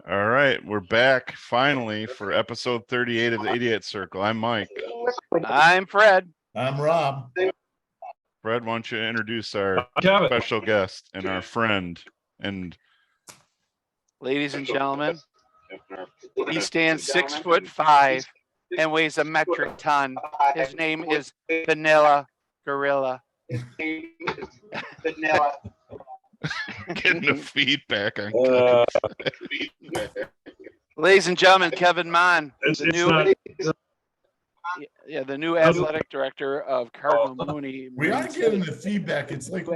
All right, we're back finally for episode 38 of the Idiot Circle. I'm Mike. I'm Fred. I'm Rob. Fred, why don't you introduce our Kevin. special guest and our friend? And Ladies and gentlemen, he stands 6'5" and weighs a metric ton. His name is Vanilla Gorilla. getting the feedback on Ladies and gentlemen, Kevin Mahn, It's the new athletic director of Cardinal Mooney. We are getting the feedback. It's like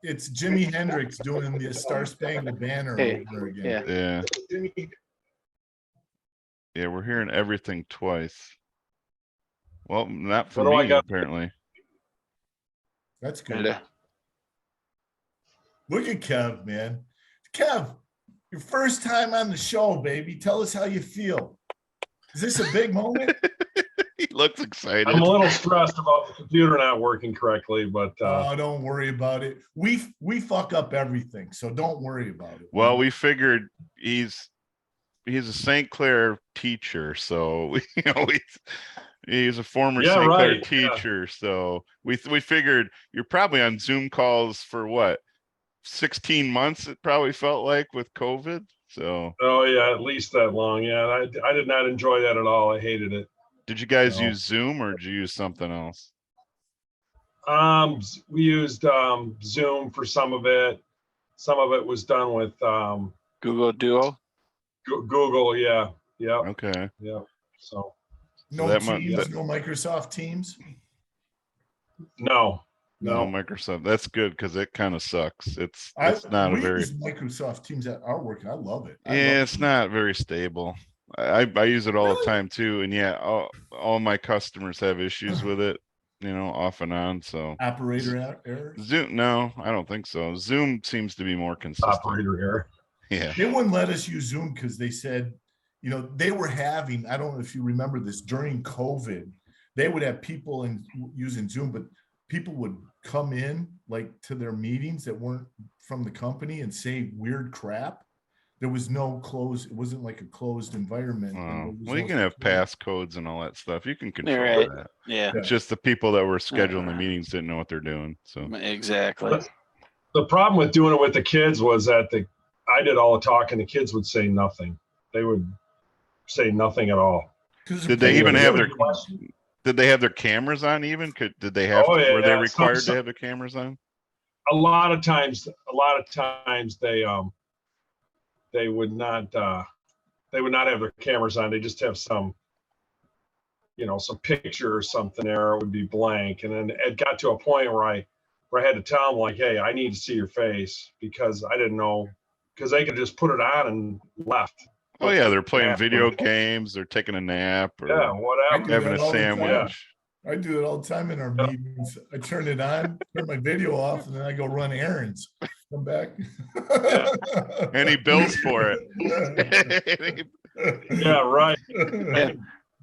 it's Jimi Hendrix doing the Star Spangled Banner over again. Yeah, we're hearing everything twice. Well, not for What do I me, got? apparently. That's good. Look at Kev, man. Kev, your first time on the show, baby. Tell us how you feel. Is this a big moment? He looks excited. I'm a little stressed about the computer not working correctly, but Oh, don't worry about it. We fuck up everything, so don't worry about it. Well, we figured he's a St. Clair teacher, so he's a former St. Clair teacher. So we figured you're probably on Zoom calls for what, 16 months it probably felt like with COVID. So at least that long. Yeah, I did not enjoy that at all. I hated it. Did you guys use Zoom or did you use something else? We used Zoom for some of it. Some of it was done with Google Duo. Google, yeah. Okay. Yeah. So no Teams, no Microsoft Teams. No. Microsoft. That's good because it kind of sucks. It's not a very Microsoft Teams that are working. I love it. It's not very stable. I use it all the time too, and all my customers have issues with it, off and on. So operator errors. Zoom? No, I don't think so. Zoom seems to be more consistent. Operator error. Yeah. They wouldn't let us use Zoom because they said, they were having. I don't know if you remember this during COVID. They would have people using Zoom, but people would come in to their meetings that weren't from the company and say weird crap. There was no closed. It wasn't like a closed environment. Well, you can have passcodes and all that stuff. You can control that. Yeah. It's just the people that were scheduling the meetings didn't know what they're doing. So exactly. The problem with doing it with the kids was that I did all the talking. The kids would say nothing. They would say nothing at all. Did they even have their? Did they have their cameras on? Even did they have? Were they required to have their cameras on? A lot of times they would not have their cameras on. They just have some picture or something there. It would be blank. And then it got to a point where I had to tell them hey, I need to see your face because I didn't know, because they could just put it on and left. Oh yeah, they're playing video games, they're taking a nap, or whatever, having a sandwich. I do it all the time in our meetings. I turn it on, turn my video off, and then I go run errands. Come back. Any bills for it? Yeah, right. Yeah.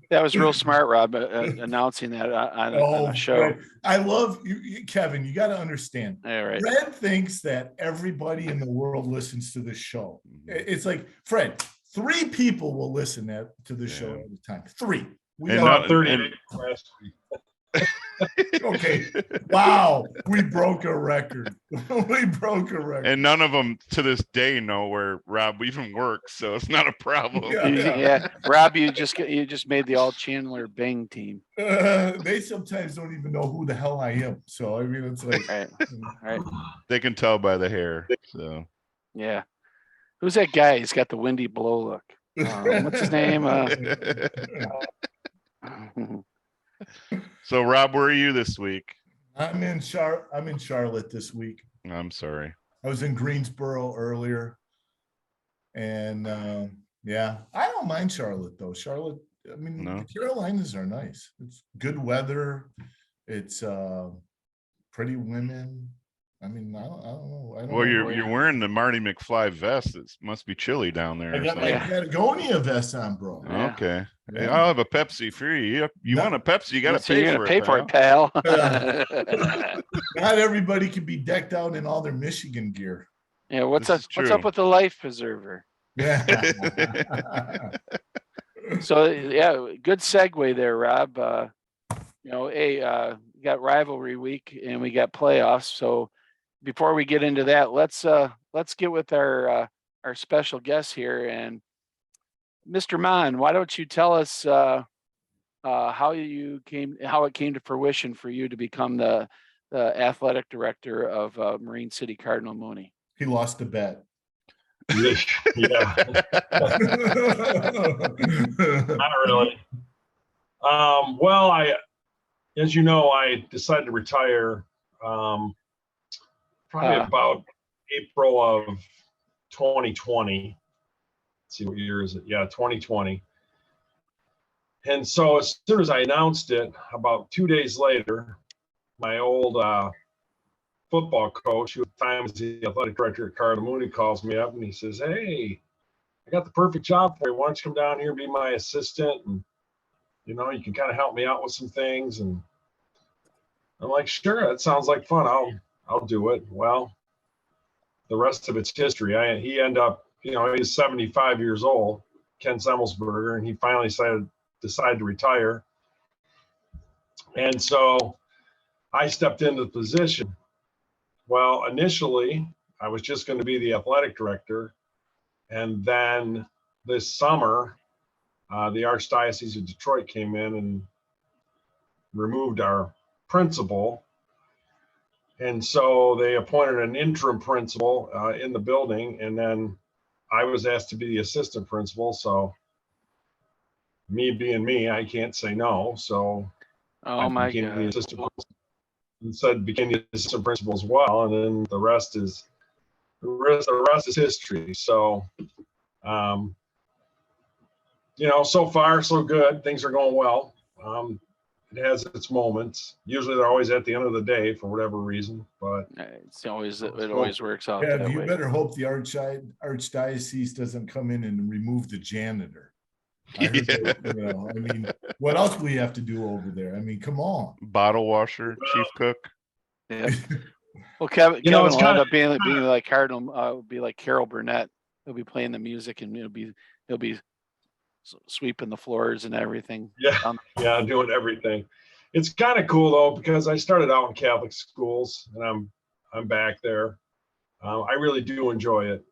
That was real smart, Rob, announcing that on a show. Right. I love you, Kevin. You got to understand. All right. Fred thinks that everybody in the world listens to this show. It's like, Fred, 3 people will listen to the show at a time. 3. We got 38 last week. Okay. Wow. We broke a record. And none of them to this day know where Rob even works, so it's not a problem. Yeah. Rob, you just made the all Chandler Bing team. They sometimes don't even know who the hell I am. So I mean, it's like, all right. They can tell by the hair. So yeah. Who's that guy? He's got the windy blow look. What's his name? So Rob, where are you this week? I'm in Charlotte this week. I'm sorry. I was in Greensboro earlier. And I don't mind Charlotte though. Charlotte, I mean, the Carolinas are nice. It's good weather. It's pretty women. I mean, I don't know. Well, you're wearing the Marty McFly vest. It must be chilly down there. I got my Patagonia vest on, bro. Yeah. Okay. Yeah. I'll have a Pepsi for you. You want a Pepsi, you got to pay for it, pal. Not everybody can be decked out in all their Michigan gear. Yeah, what's up with the life preserver? So yeah, good segue there, Rob. You know, we got rivalry week and we got playoffs. So before we get into that, let's get with our special guest here. And Mr. Mahn, why don't you tell us how it came to fruition for you to become the athletic director of Marine City Cardinal Mooney? He lost a bet. Yeah. Not really. Well, as you know, I decided to retire probably about April of 2020. Let's see, what year is it? Yeah, 2020. And so as soon as I announced it, about 2 days later, my old football coach, who at the time was the athletic director at Cardinal, Mooney, calls me up and he says, "Hey, I got the perfect job for you. Why don't you come down here and be my assistant? And, you know, you can kind of help me out with some things." And I'm like, "Sure, that sounds like fun. I'll do it." Well, the rest of it's history. He ended up, you know, he's 75 years old, Ken Semmelsberger, and he finally decided to retire. And so I stepped into the position. Well, initially, I was just going to be the athletic director. And then this summer, the Archdiocese of Detroit came in and removed our principal. And so they appointed an interim principal in the building. And then I was asked to be the assistant principal. So me being me, I can't say no. So oh my God. the assistant principal and became the assistant principal as well. And then the rest is history. So, you know, so far so good. Things are going well. It has its moments. Usually they're always at the end of the day for whatever reason, but it always works out Yeah, that you way. better hope the Archdiocese doesn't come in and remove the janitor. I heard that, you know, I mean, what else we have to do over there? I mean, come on. Bottle washer, chief cook. Yeah. Well, Kevin will end up being like Cardinal. Be like Carol Burnett. He'll be playing the music and he'll be sweeping the floors and everything. Yeah, doing everything. It's kind of cool though, because I started out in Catholic schools and I'm back there. I really do enjoy it.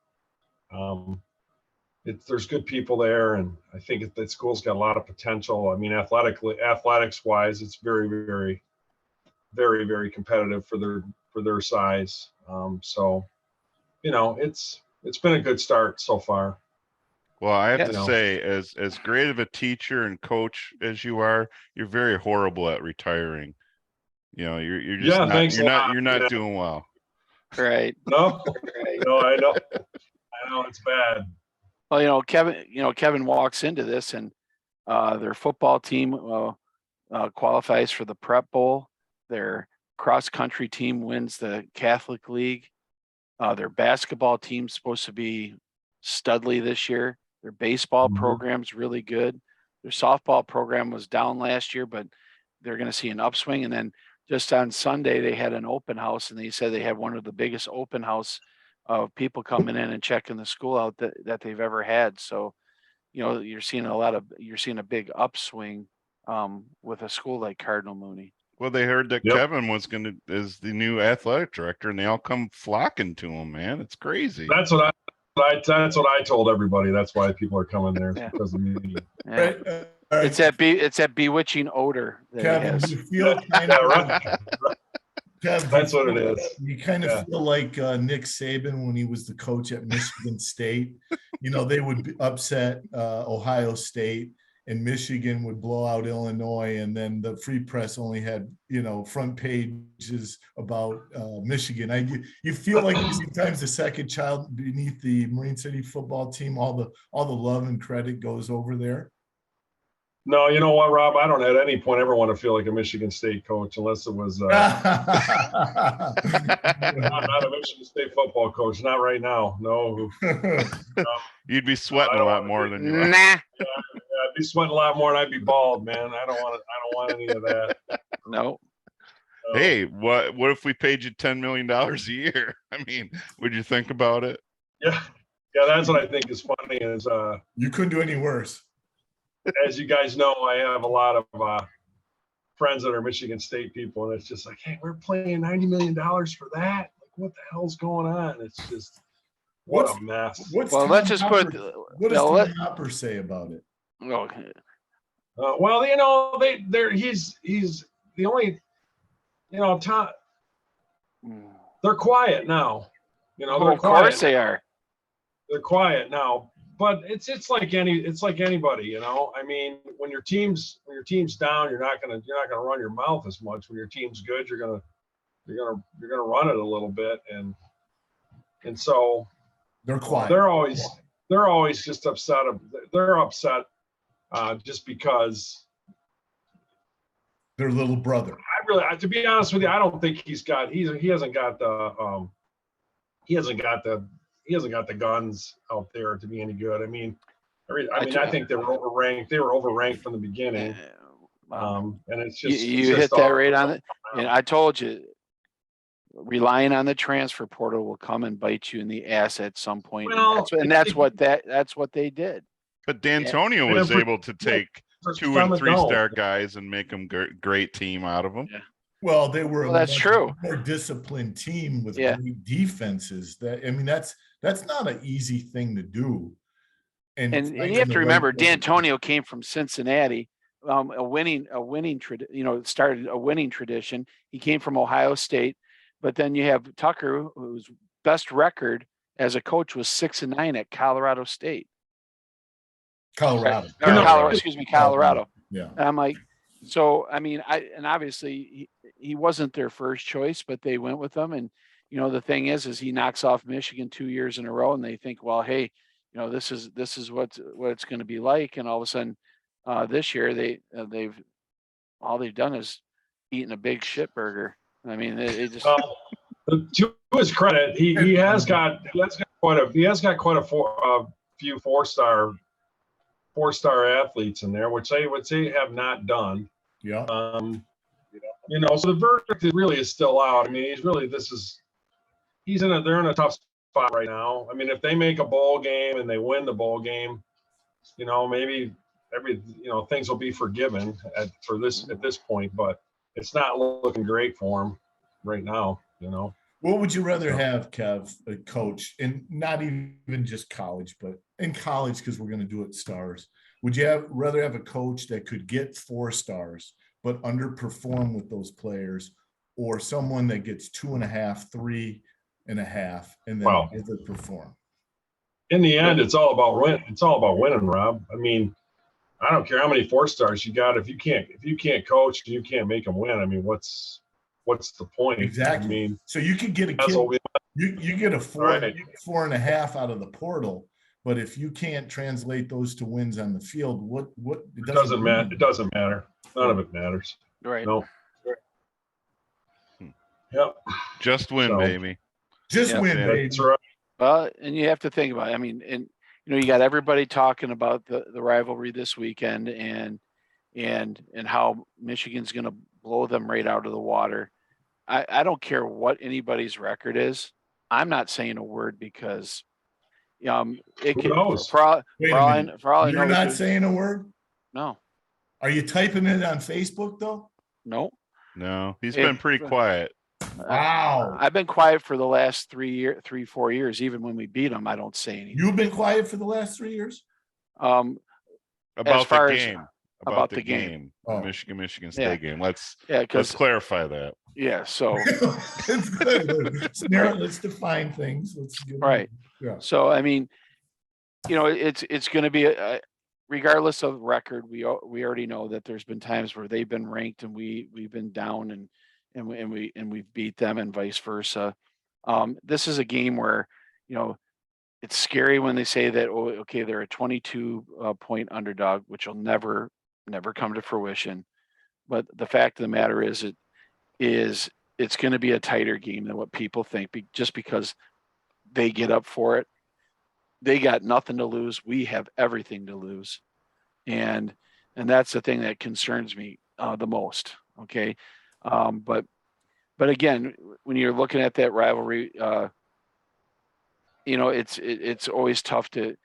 There's good people there, and I think that school's got a lot of potential. I mean, athletics wise, it's very, very, very, very competitive for their size. So, you know, it's been a good start so far. Well, I have to say, as great of a teacher and coach as you are, you're very horrible at retiring. You know, you're just you're not doing well. Right. No, I know it's bad. Well, Kevin walks into this and their football team qualifies for the Prep Bowl. Their cross country team wins the Catholic League. Their basketball team's supposed to be studly this year. Their baseball program's really good. Their softball program was down last year, but they're going to see an upswing. And then just on Sunday, they had an open house, and they said they had one of the biggest open house of people coming in and checking the school out that they've ever had. So, you know, you're seeing a big upswing with a school like Cardinal Mooney. Well, they heard that Kevin is the new athletic director, and they all come flocking to him, man. It's crazy. That's what I told everybody. That's why people are coming there because of me. Yeah. It's that bewitching odor. Kevin, you feel kind of Kevin, that's what it is. You kind of feel like Nick Saban when he was the coach at Michigan State. You know, they would upset Ohio State, and Michigan would blow out Illinois, and then the Free Press only had, you know, front pages about Michigan. You feel like sometimes the second child beneath the Marine City football team, all the love and credit goes over there. No, you know what, Rob? I don't at any point ever want to feel like a Michigan State coach unless it was not a Michigan State football coach. Not right now. No. You'd be sweating a lot more than you are. Nah. Yeah, I'd be sweating a lot more, and I'd be bald, man. I don't want any of that. No. Hey, what if we paid you $10 million a year? I mean, would you think about it? Yeah. Yeah, that's what I think is funny is you couldn't do any worse. As you guys know, I have a lot of friends that are Michigan State people, and it's just like, hey, we're paying $90 million for that. Like, what the hell's going on? It's just what a mess. Well, let's just Hopper, put. what does Tom Hopper say about it? Okay. Well, he's the only, Tom. They're quiet now. Of course they are. They're quiet now, but it's like anybody. I mean, when your team's down, you're not gonna run your mouth as much. When your team's good, you're gonna run it a little bit, and so they're quiet. They're always just upset. They're upset just because their little brother. To be honest with you, I don't think he hasn't got the guns out there to be any good. I mean, I think they were overranked. They were overranked from the beginning. And it's just you hit that right on it. And I told you, relying on the transfer portal will come and bite you in the ass at some point. Well, that's what they did. But D'Antonio was able to take 2 and 3 star guys and make them great team out of them. Yeah. Well, they were that's true. More disciplined team with great defenses. That's not an easy thing to do. And you have to remember, D'Antonio came from Cincinnati, started a winning tradition. He came from Ohio State, but then you have Tucker, whose best record as a coach was 6-9 at Colorado State. Colorado. Colorado. Yeah. And I'm like, so I mean, obviously he wasn't their first choice, but they went with him. And the thing is he knocks off Michigan 2 years in a row, and they think, well, hey, this is what it's going to be like. And all of a sudden, this year they've done is eaten a big shit burger. I mean, it just. To his credit, he has got quite a few four-star athletes in there, which I would say have not done. Yeah. So the verdict really is still out. I mean, they're in a tough spot right now. I mean, if they make a bowl game and they win the bowl game, maybe things will be forgiven at this point, but it's not looking great for them right now. What would you rather have, Kev, a coach, and not even just college, but in college, because we're going to do it stars? Would you rather have a coach that could get 4 stars but underperform with those players, or someone that gets 2.5, 3.5, and then overperform? In the end, it's all about winning, Rob. I mean, I don't care how many 4 stars you got. If you can't coach, you can't make them win. I mean, what's the point? Exactly. I mean, so you could get a kid, you get a 4.5 out of the portal, but if you can't translate those to wins on the field, it doesn't matter. It doesn't matter. None of it matters. Right. No. Yep. Just win, baby. Just win, baby. That's right. Well, and you have to think about it. I mean, and you got everybody talking about the rivalry this weekend and how Michigan's going to blow them right out of the water. I don't care what anybody's record is. I'm not saying a word because it can. For all You're not saying a word? No. Are you typing it on Facebook though? No. No, he's been pretty quiet. Wow. I've been quiet for the last 4 years. Even when we beat them, I don't say anything. You've been quiet for the last 3 years? About the game. Oh. Michigan State game. Let's clarify that. Yeah. So it's good. Let's define things. Right. Yeah. So I mean, it's going to be regardless of record. We already know that there's been times where they've been ranked and we've been down and we've beat them and vice versa. This is a game where it's scary when they say that they're a 22 point underdog, which will never come to fruition. But the fact of the matter is it's going to be a tighter game than what people think, just because they get up for it. They got nothing to lose. We have everything to lose. And that's the thing that concerns me the most. Okay. But again, when you're looking at that rivalry, it's always tough to,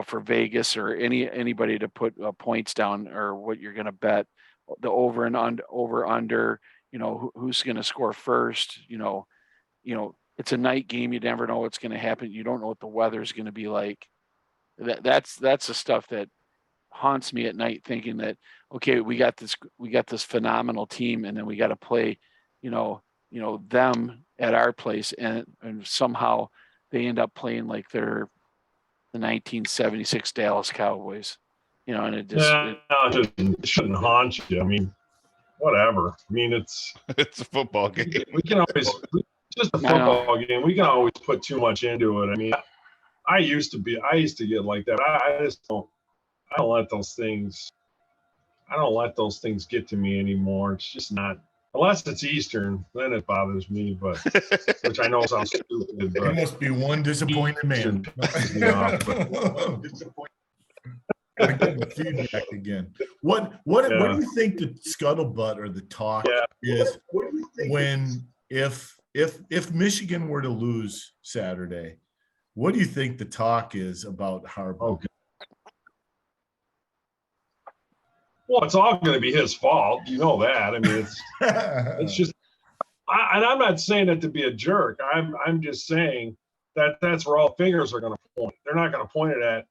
for Vegas or anybody to put points down or what you're going to bet the over and under, who's going to score first, it's a night game. You never know what's going to happen. You don't know what the weather's going to be like. That's the stuff that haunts me at night, thinking that, okay, we got this phenomenal team, and then we got to play, them at our place, and somehow they end up playing like they're the 1976 Dallas Cowboys, and it shouldn't haunt you. I mean, whatever. I mean, it's a football game. We can always, it's just a football game. We can always put too much into it. I mean, I used to get like that. I don't let those things get to me anymore. It's just not, unless it's Eastern, then it bothers me, but which I know sounds stupid. But you must be one disappointed man. I get the feedback again. What do you think the scuttlebutt or the talk is when if Michigan were to lose Saturday? What do you think the talk is about Harbaugh? Okay. Well, it's all going to be his fault. You know that. I mean, it's just, and I'm not saying it to be a jerk. I'm just saying that's where all fingers are going to point. They're not going to point it at,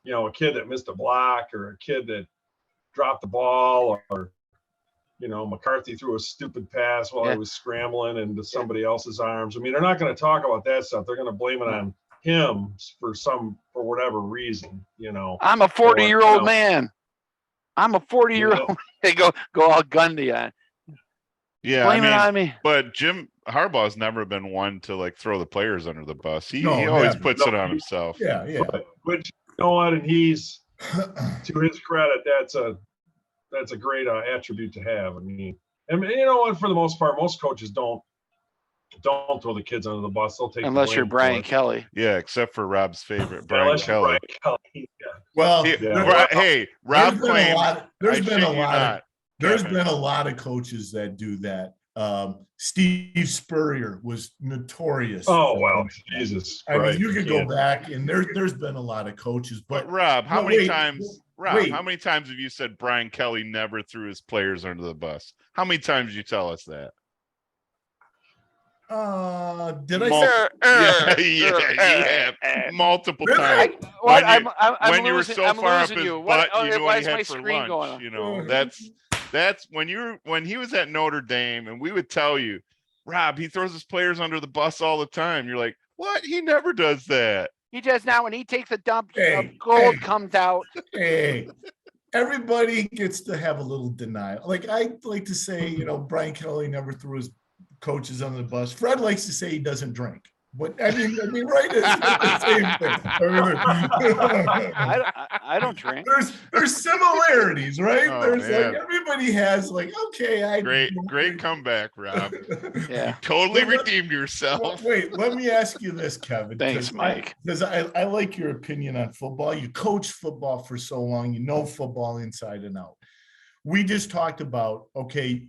a kid that missed a block or a kid that dropped the ball or, McCarthy threw a stupid pass while he was scrambling into somebody else's arms. I mean, they're not going to talk about that stuff. They're going to blame it on him for whatever reason, I'm a 40-year-old man. I'm a 40-year-old. They go all Gundy on. Yeah, blame it on me. But Jim Harbaugh's never been one to like throw the players under the bus. He always puts it on himself. Yeah. But you know what? And he's, to his credit, that's a great attribute to have. I mean, you know what? For the most part, most coaches don't throw the kids under the bus. They'll take unless you're Brian Kelly. Yeah, except for Rob's favorite, Brian Kelly. Well, hey, Rob claims there's been a lot of coaches that do that. Steve Spurrier was notorious. Oh well, Jesus! I mean, you could go back, and there's been a lot of coaches. But Rob, how many times have you said Brian Kelly never threw his players under the bus? How many times did you tell us that? Did I say? Yeah, you have multiple times. I'm you were so far up his butt, you know what he had for lunch. Going? That's when he was at Notre Dame, and we would tell you, Rob, he throws his players under the bus all the time. You're like, what? He never does that. He does now. When he takes a dump, gold comes out. Hey, everybody gets to have a little denial. Like I like to say, Brian Kelly never threw his coaches under the bus. Fred likes to say he doesn't drink. But I mean, right? It's the same thing. I don't drink. There's similarities, right? Oh, there's like everybody has like, okay, great comeback, Rob. Yeah, you totally redeemed yourself. Well, wait, let me ask you this, Kevin. Thanks, Mike. Because I like your opinion on football. You coach football for so long, you know football inside and out. We just talked about, okay,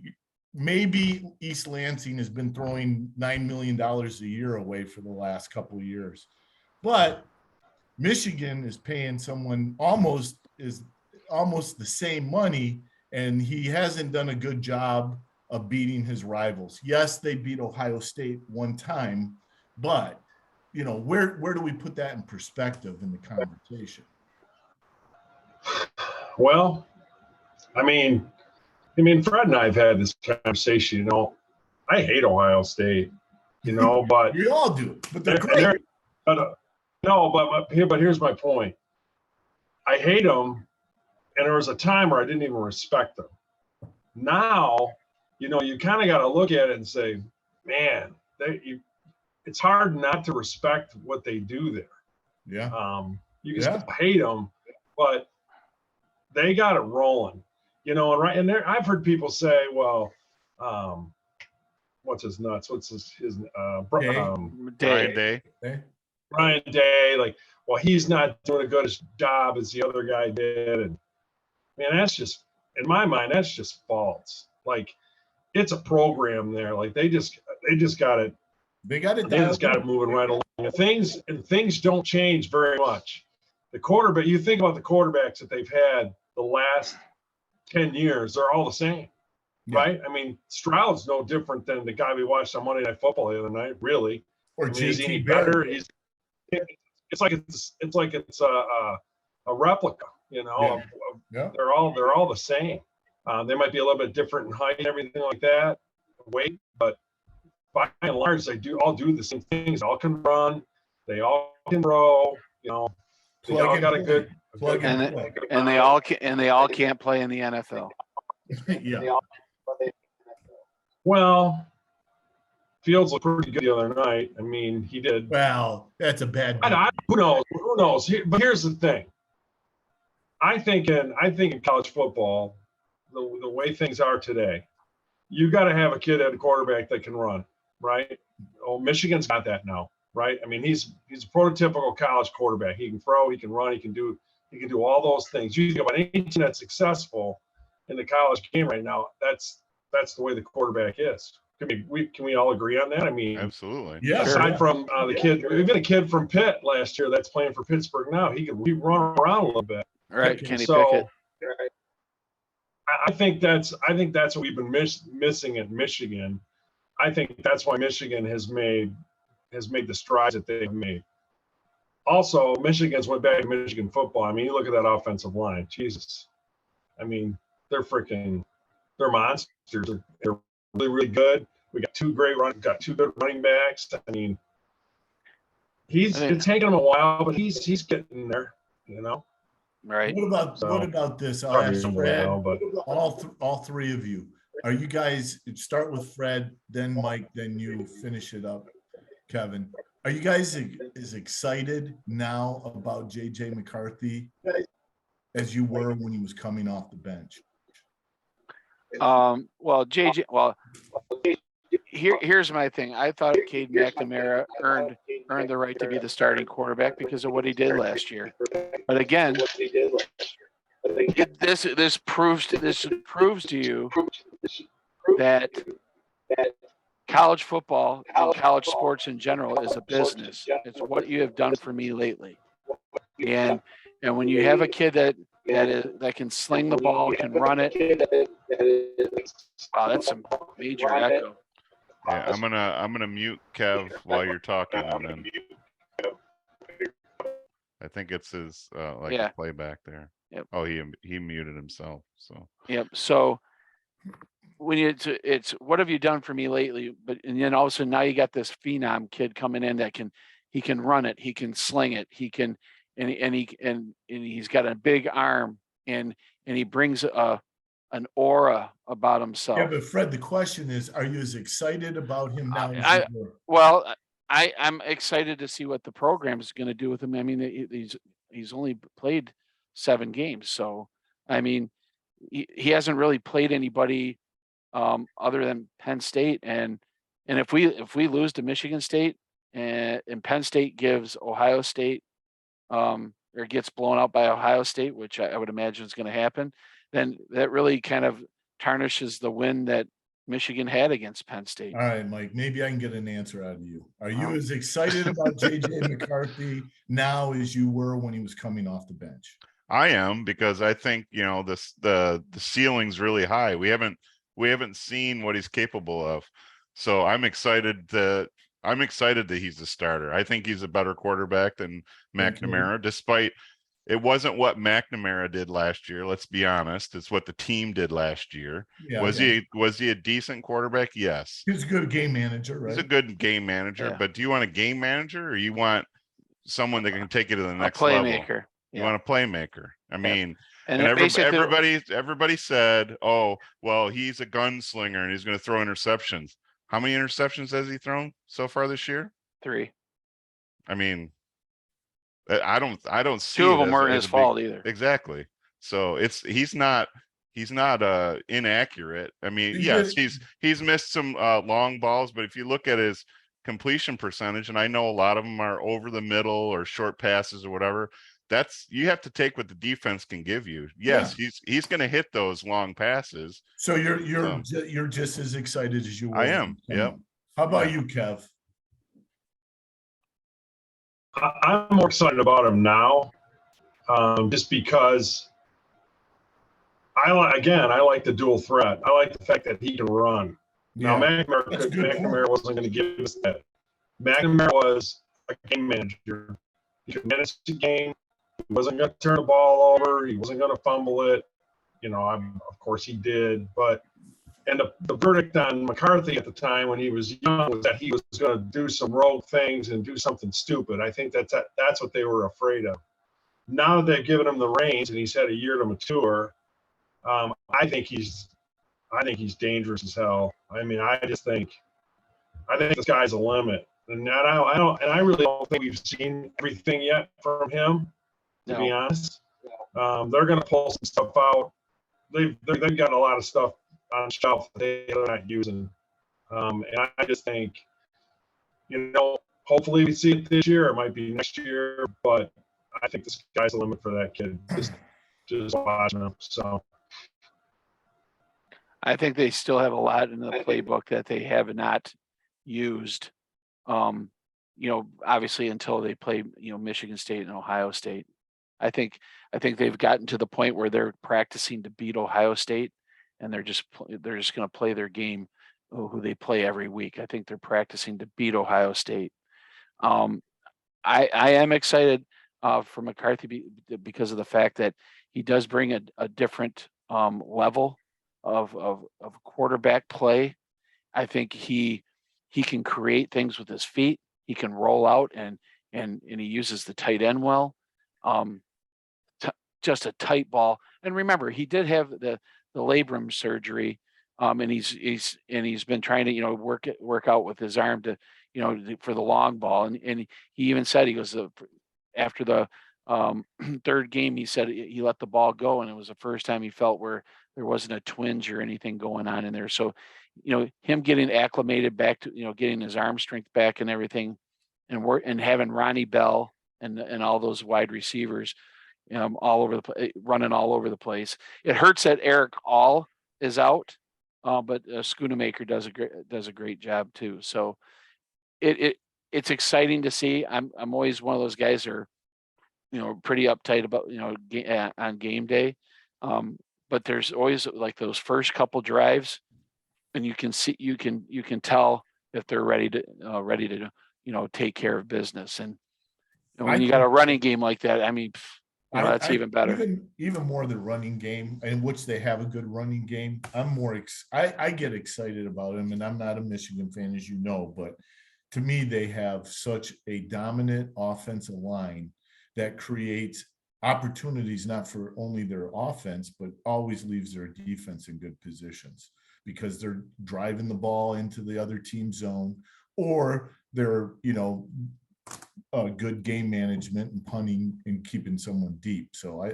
maybe East Lansing has been throwing $9 million a year away for the last couple of years, but Michigan is paying someone almost the same money, and he hasn't done a good job of beating his rivals. Yes, they beat Ohio State one time, but where do we put that in perspective in the conversation? Well, I mean, Fred and I have had this conversation. I hate Ohio State, but we all do. But they're great. But here's my point. I hate them, and there was a time where I didn't even respect them. Now, you kind of got to look at it and say, man, it's hard not to respect what they do there. Yeah. You can still hate them, but they got it rolling. And there, I've heard people say, well, what's his nuts? What's his Brian Day. Brian Day, like, well, he's not doing a good job as the other guy did. And man, that's just, in my mind, that's just false. Like, it's a program there. Like they just got it They got it. They just got it moving right along. And things don't change very much. The quarterback, you think about the quarterbacks that they've had the last 10 years, they're all the same, right? I mean, Stroud's no different than the guy we watched on Monday Night Football the other night, really. Or is he any JT better? Barrett. It's like it's a replica, you know. Yeah. They're all the same. They might be a little bit different in height and everything like that, weight, but by and large, they all do the same things. They all can run. They all can throw. You know, they all got a good plug and play. And they all can't play in the NFL. Yeah. Well, Fields looked pretty good the other night. I mean, he did. Well, that's a bad. Who knows? Who knows? But here's the thing. I think in college football, the way things are today, you got to have a kid at a quarterback that can run, right? Oh, Michigan's got that now, right? I mean, he's a prototypical college quarterback. He can throw, he can run, he can do all those things. You think about any team that's successful in the college game right now, that's the way the quarterback is. Can we all agree on that? I mean, absolutely. Yeah. Aside from the kid, even a kid from Pitt last year that's playing for Pittsburgh now, he can run around a little bit. Right, Kenny so, Pickett. I think that's what we've been missing at Michigan. I think that's why Michigan has made the strides that they've made. Also, Michigan's went back to Michigan football. I mean, you look at that offensive line. Jesus, I mean, they're monsters. They're really, really good. We got two good running backs. I mean, it's taken him a while, but he's getting there. You know. Right. What about this? I'll ask Fred. All three of you. Are you guys, start with Fred, then Mike, then you finish it up, Kevin. Are you guys as excited now about JJ McCarthy as you were when he was coming off the bench? Here's my thing. I thought Cade McNamara earned the right to be the starting quarterback because of what he did last year. But again, this proves to you that college football and college sports in general is a business. It's what you have done for me lately. And when you have a kid that can sling the ball, can run it. Wow, that's some major echo. Yeah, I'm gonna mute Kev while you're talking, and then I think it's his playback there. Yep. Oh, he muted himself. So. Yep. So when it's what have you done for me lately? And then all of a sudden now you got this phenom kid coming in that he can run it, he can sling it, he can and he's got a big arm and he brings an aura about himself. Yeah, but Fred, the question is, are you as excited about him now? I'm excited to see what the program is going to do with him. I mean, he's only played 7 games, so I mean, he hasn't really played anybody other than Penn State, and if we lose to Michigan State and Penn State gives Ohio State or gets blown out by Ohio State, which I would imagine is going to happen, then that really kind of tarnishes the win that Michigan had against Penn State. All right, Mike, maybe I can get an answer out of you. Are you as excited about JJ McCarthy now as you were when he was coming off the bench? I am, because I think, the ceiling's really high. We haven't seen what he's capable of. So I'm excited that he's the starter. I think he's a better quarterback than McNamara, despite it wasn't what McNamara did last year. Let's be honest. It's what the team did last year. Yeah, was he a decent quarterback? Yes. He's a good game manager, right? He's a good game manager, Yeah. But do you want a game manager or you want someone that can take you to the next playmaker. level? You want a playmaker. I mean, and everybody said, oh, well, he's a gunslinger and he's going to throw interceptions. How many interceptions has he thrown so far this year? 3. I mean, I don't see 2 of them weren't his fault either. Exactly. So he's not inaccurate. I mean, yes, he's missed some long balls, but if you look at his completion percentage, and I know a lot of them are over the middle or short passes or whatever, you have to take what the defense can give you. Yes, yeah. He's going to hit those long passes. So you're just as excited as you were. I am. Yep. How about you, Kev? I'm more excited about him now, just because I like the dual threat. I like the fact that he can run. Now, Yeah, McNamara wasn't going to give us that. McNamara was a game manager. He could manage the game. He wasn't going to turn the ball over. He wasn't going to fumble it. Of course he did. But the verdict on McCarthy at the time when he was young was that he was going to do some rogue things and do something stupid. I think that's what they were afraid of. Now that they've given him the reins and he's had a year to mature, I think he's dangerous as hell. I mean, I think the sky's the limit. And I really don't think we've seen everything yet from him, to be honest. They're going to pull some stuff out. They've got a lot of stuff on shelf that they're not using. And I just think, hopefully we see it this year. It might be next year, but I think the sky's the limit for that kid. Just watching him. So I think they still have a lot in the playbook that they have not used. Obviously until they play, Michigan State and Ohio State. I think they've gotten to the point where they're practicing to beat Ohio State, and they're just going to play their game, who they play every week. I think they're practicing to beat Ohio State. I am excited for McCarthy because of the fact that he does bring a different level of quarterback play. I think he can create things with his feet. He can roll out and he uses the tight end well. Just a tight ball. And remember, he did have the labrum surgery, and he's been trying to work out with his arm to for the long ball. And he even said, he goes, after the third game, he said he let the ball go, and it was the first time he felt where there wasn't a twinge or anything going on in there. So him getting acclimated back to getting his arm strength back and everything, and having Ronnie Bell and all those wide receivers all over running all over the place. It hurts that Eric All is out, but Schoonamaker does a great job too. So it's exciting to see. I'm always one of those guys who are pretty uptight about on game day, but there's always like those first couple drives, and you can tell if they're ready to take care of business. And when you got a running game like that, I mean, that's even better. Even more than running game, in which they have a good running game. I get excited about them, and I'm not a Michigan fan, as you know, but to me, they have such a dominant offensive line that creates opportunities, not for only their offense, but always leaves their defense in good positions, because they're driving the ball into the other team zone, or they're, good game management and punting and keeping someone deep. So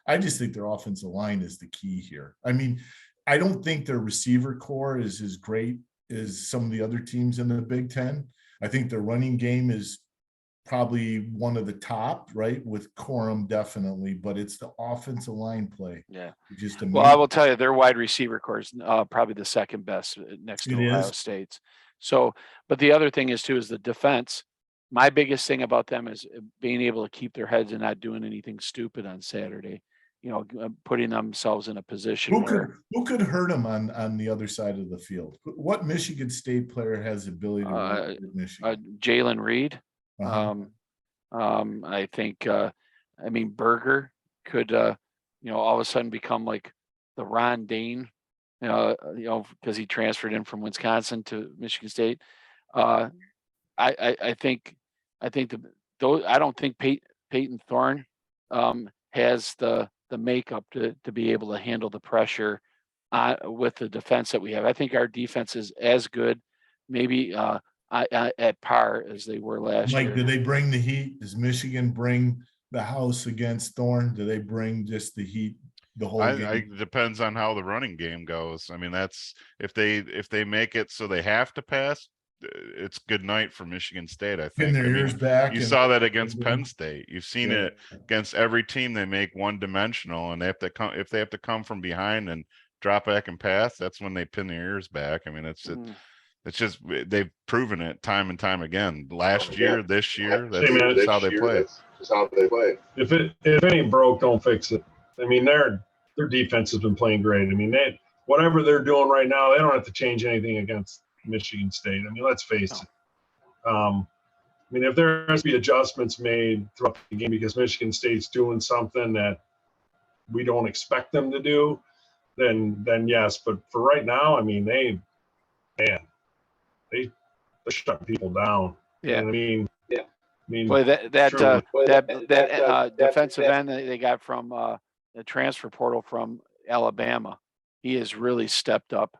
I just think their offensive line is the key here. I mean, I don't think their receiver core is as great as some of the other teams in the Big Ten. I think their running game is probably one of the top, right, with Corum definitely, but it's the offensive line play. Yeah. Just well, I will tell you, their wide receiver core is probably the second best next to Ohio State's. So, but the other thing is the defense. My biggest thing about them is being able to keep their heads and not doing anything stupid on Saturday. Putting themselves in a position who could hurt them on the other side of the field. What Michigan State player has the ability to work with Michigan? Jalen Reed. Uh-huh. I think. Berger could all of a sudden become like the Ron Dane, because he transferred in from Wisconsin to Michigan State. I think I don't think Peyton Thorne has the makeup to be able to handle the pressure with the defense that we have. I think our defense is as good, maybe at par as they were last year. Mike, do they bring the heat? Does Michigan bring the house against Thorne? Do they bring just the heat the whole game? It depends on how the running game goes. I mean, that's if they make it so they have to pass, it's good night for Michigan State. I think. Their ears back. You saw that against Penn State. You've seen it against every team. They make one-dimensional, and they have to come if they have to come from behind and drop back and pass. That's when they pin their ears back. I mean, It's just they've proven it time and time again. Last year, this year, Hey, man, that's how they play. If it ain't broke, don't fix it. I mean, their defense has been playing great. I mean, whatever they're doing right now, they don't have to change anything against Michigan State. I mean, let's face it. I mean, if there has to be adjustments made throughout the game because Michigan State's doing something that we don't expect them to do, then yes. But for right now, I mean, they're shutting people down. Yeah. And I mean, Boy, that defensive end that they got from the transfer portal from Alabama, he has really stepped up.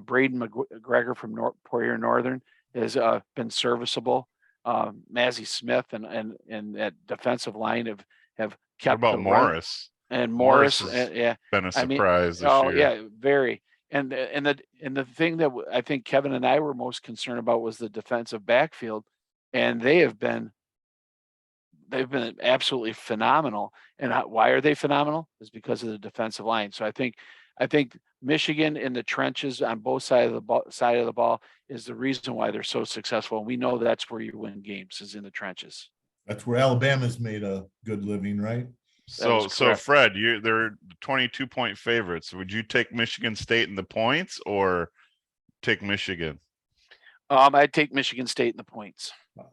Braden McGregor from Poirier Northern has been serviceable. Mazzie Smith and that defensive line have kept. What about Morris? And Morris, yeah, been a surprise this year. Yeah, very. And the thing that I think Kevin and I were most concerned about was the defensive backfield, and they've been absolutely phenomenal. And why are they phenomenal? Is because of the defensive line. So I think Michigan in the trenches on both sides of the ball is the reason why they're so successful. And we know that's where you win games, is in the trenches. That's where Alabama's made a good living, right? So Fred, they're 22-point favorites. Would you take Michigan State in the points or take Michigan? I'd take Michigan State in the points.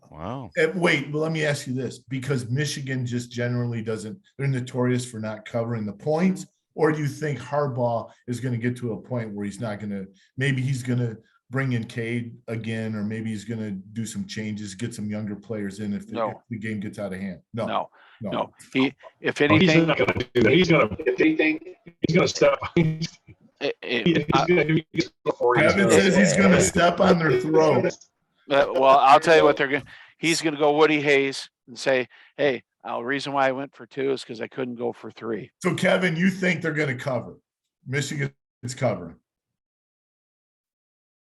Wow. Wait, let me ask you this, because Michigan just generally they're notorious for not covering the points, or do you think Harbaugh is going to get to a point where he's going to bring in Cade again, or maybe he's going to do some changes, get some younger players in if the game gets out of hand? No. If anything, he's not going to do that. He's going to step. Kevin says he's going to step on their throat. Well, I'll tell you what he's going to go Woody Hayes and say, hey, the reason why I went for 2 is because I couldn't go for 3. So Kevin, you think they're going to cover? Michigan is covering.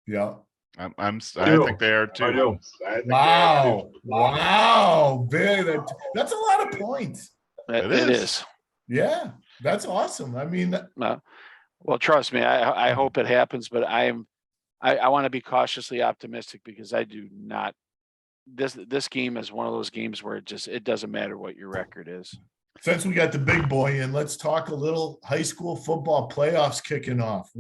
Yeah. I think they are too. I do. Wow. Big. That's a lot of points. It is. Yeah. That's awesome. I mean, well, trust me, I hope it happens, but I want to be cautiously optimistic because I do not. This game is one of those games where it doesn't matter what your record is. Since we got the big boy in, let's talk a little high school football playoffs kicking off.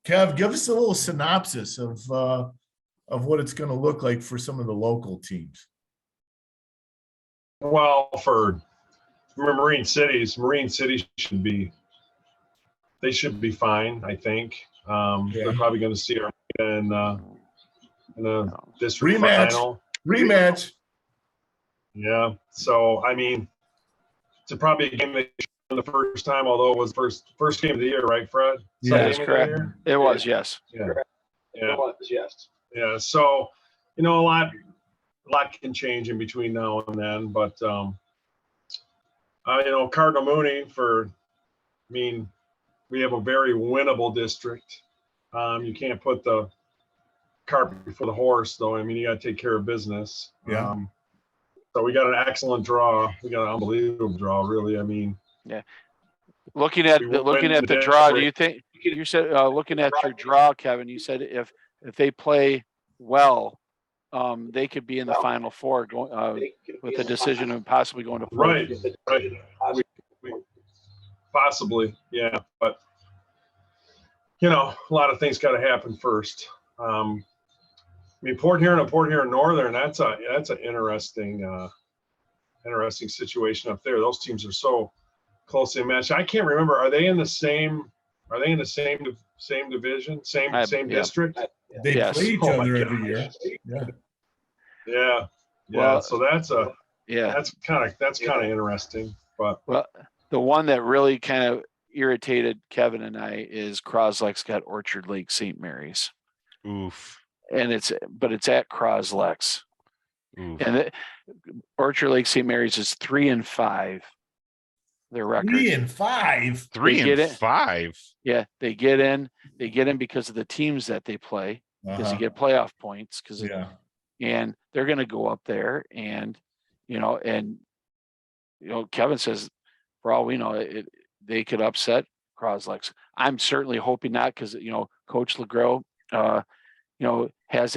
Kev, give us a little synopsis of what it's going to look like for some of the local teams. Well, for Marine City should be fine, I think. They're probably going to see our in a district final. Rematch. Yeah. So, I mean, it's probably a game they won the first time, although it was first game of the year, right, Fred? Yeah, that's correct. It was, yes. Yeah. Yeah. It was, yes. Yeah. So, a lot can change in between now and then, but Cardinal Mooney we have a very winnable district. You can't put the cart before the horse, though. I mean, you got to take care of business. Yeah. So we got an excellent draw. We got an unbelievable draw, really. I mean, yeah. Looking at the draw, do you think you said looking at your draw, Kevin? You said if they play well, they could be in the Final Four, going with the decision of possibly going to four. Right. Possibly, yeah. But a lot of things got to happen first. Port Huron Northern, that's an interesting situation up there. Those teams are so closely matched. I can't remember. Are they in the same division, same district? They play each other every year. Yeah. Well, so that's kind of interesting. But the one that really kind of irritated Kevin and I is Croslex got Orchard Lake St. Mary's. Oof. And it's at Croslex. Oof. And Orchard Lake St. Mary's is 3-5. Their record. 3-5. 3-5. Yeah, they get in because of the teams that they play, because you get playoff points. And they're going to go up there, and Kevin says, for all we know, they could upset Croslex. I'm certainly hoping not, because Coach LeGros, has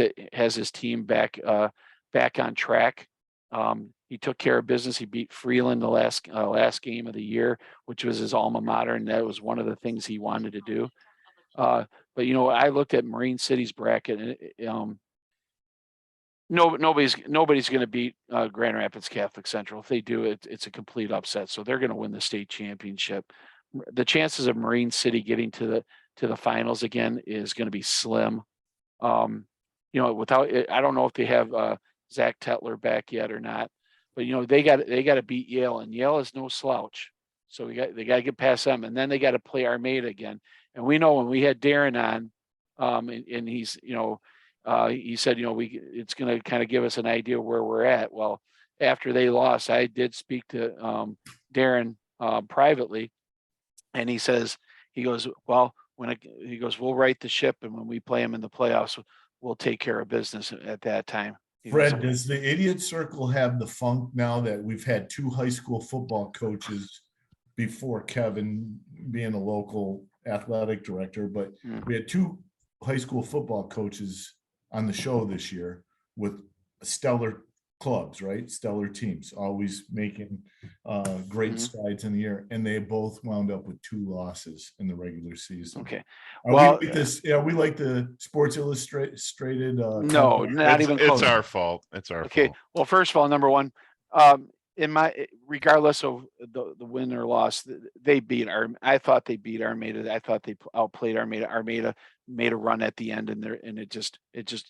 his team back on track. He took care of business. He beat Freeland the last game of the year, which was his alma mater, and that was one of the things he wanted to do. But I looked at Marine City's bracket, and nobody's going to beat Grand Rapids Catholic Central. If they do, it's a complete upset. So they're going to win the state championship. The chances of Marine City getting to the finals again is going to be slim. Without, I don't know if they have Zach Tetler back yet or not, but they got to beat Yale, and Yale is no slouch. So they got to get past them, and then they got to play Armada again. And we know when we had Darren on, and he's he said it's going to kind of give us an idea where we're at. Well, after they lost, I did speak to Darren privately, and he goes, well, we'll right the ship, and when we play him in the playoffs, we'll take care of business at that time. Fred, does the Idiot Circle have the funk now that we've had 2 high school football coaches before Kevin being a local athletic director, but we had 2 high school football coaches on the show this year with stellar clubs, right? Stellar teams, always making great strides in the year, and they both wound up with 2 losses in the regular season. Okay, are we like the Sports Illustrated? No, not even close. It's our fault. It's our fault. Well, first of all, number one, regardless of the win or loss, they beat I thought they beat Armada. I thought they outplayed Armada. Armada made a run at the end, and it just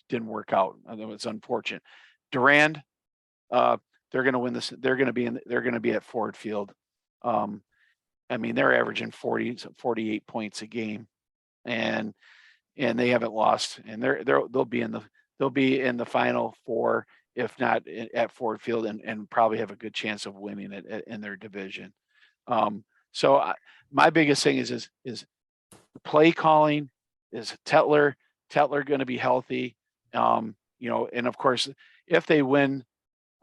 didn't work out. It was unfortunate. Durand, they're going to win this. They're going to be at Ford Field. They're averaging 48 points a game, and they haven't lost, and they'll be in the Final Four, if not at Ford Field, and probably have a good chance of winning it in their division. So my biggest thing is play calling. Is Tetler going to be healthy? And of course, if they win,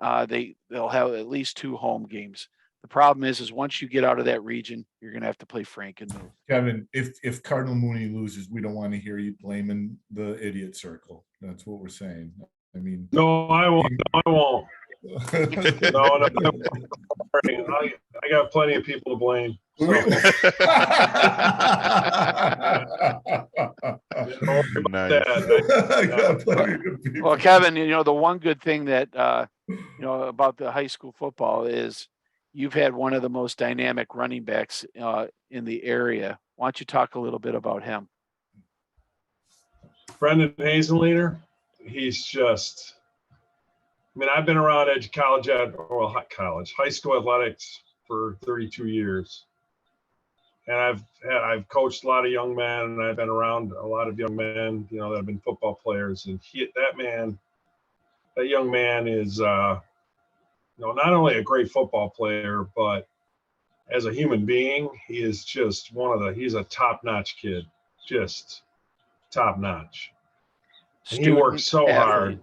they'll have at least 2 home games. The problem is once you get out of that region, you're going to have to play Frankenmuth. Kevin, if Cardinal Mooney loses, we don't want to hear you blaming the Idiot Circle. That's what we're saying. No, I won't. No. I got plenty of people to blame. So. Well, Kevin, the one good thing that about the high school football is you've had one of the most dynamic running backs in the area. Why don't you talk a little bit about him? Brendan Hazenleader, he's just. I've been around high school athletics for 32 years. And I've coached a lot of young men, and I've been around a lot of young men, that have been football players. And that young man is, not only a great football player, but as a human being, he is just he's a top-notch kid, just top-notch. And he works so hard.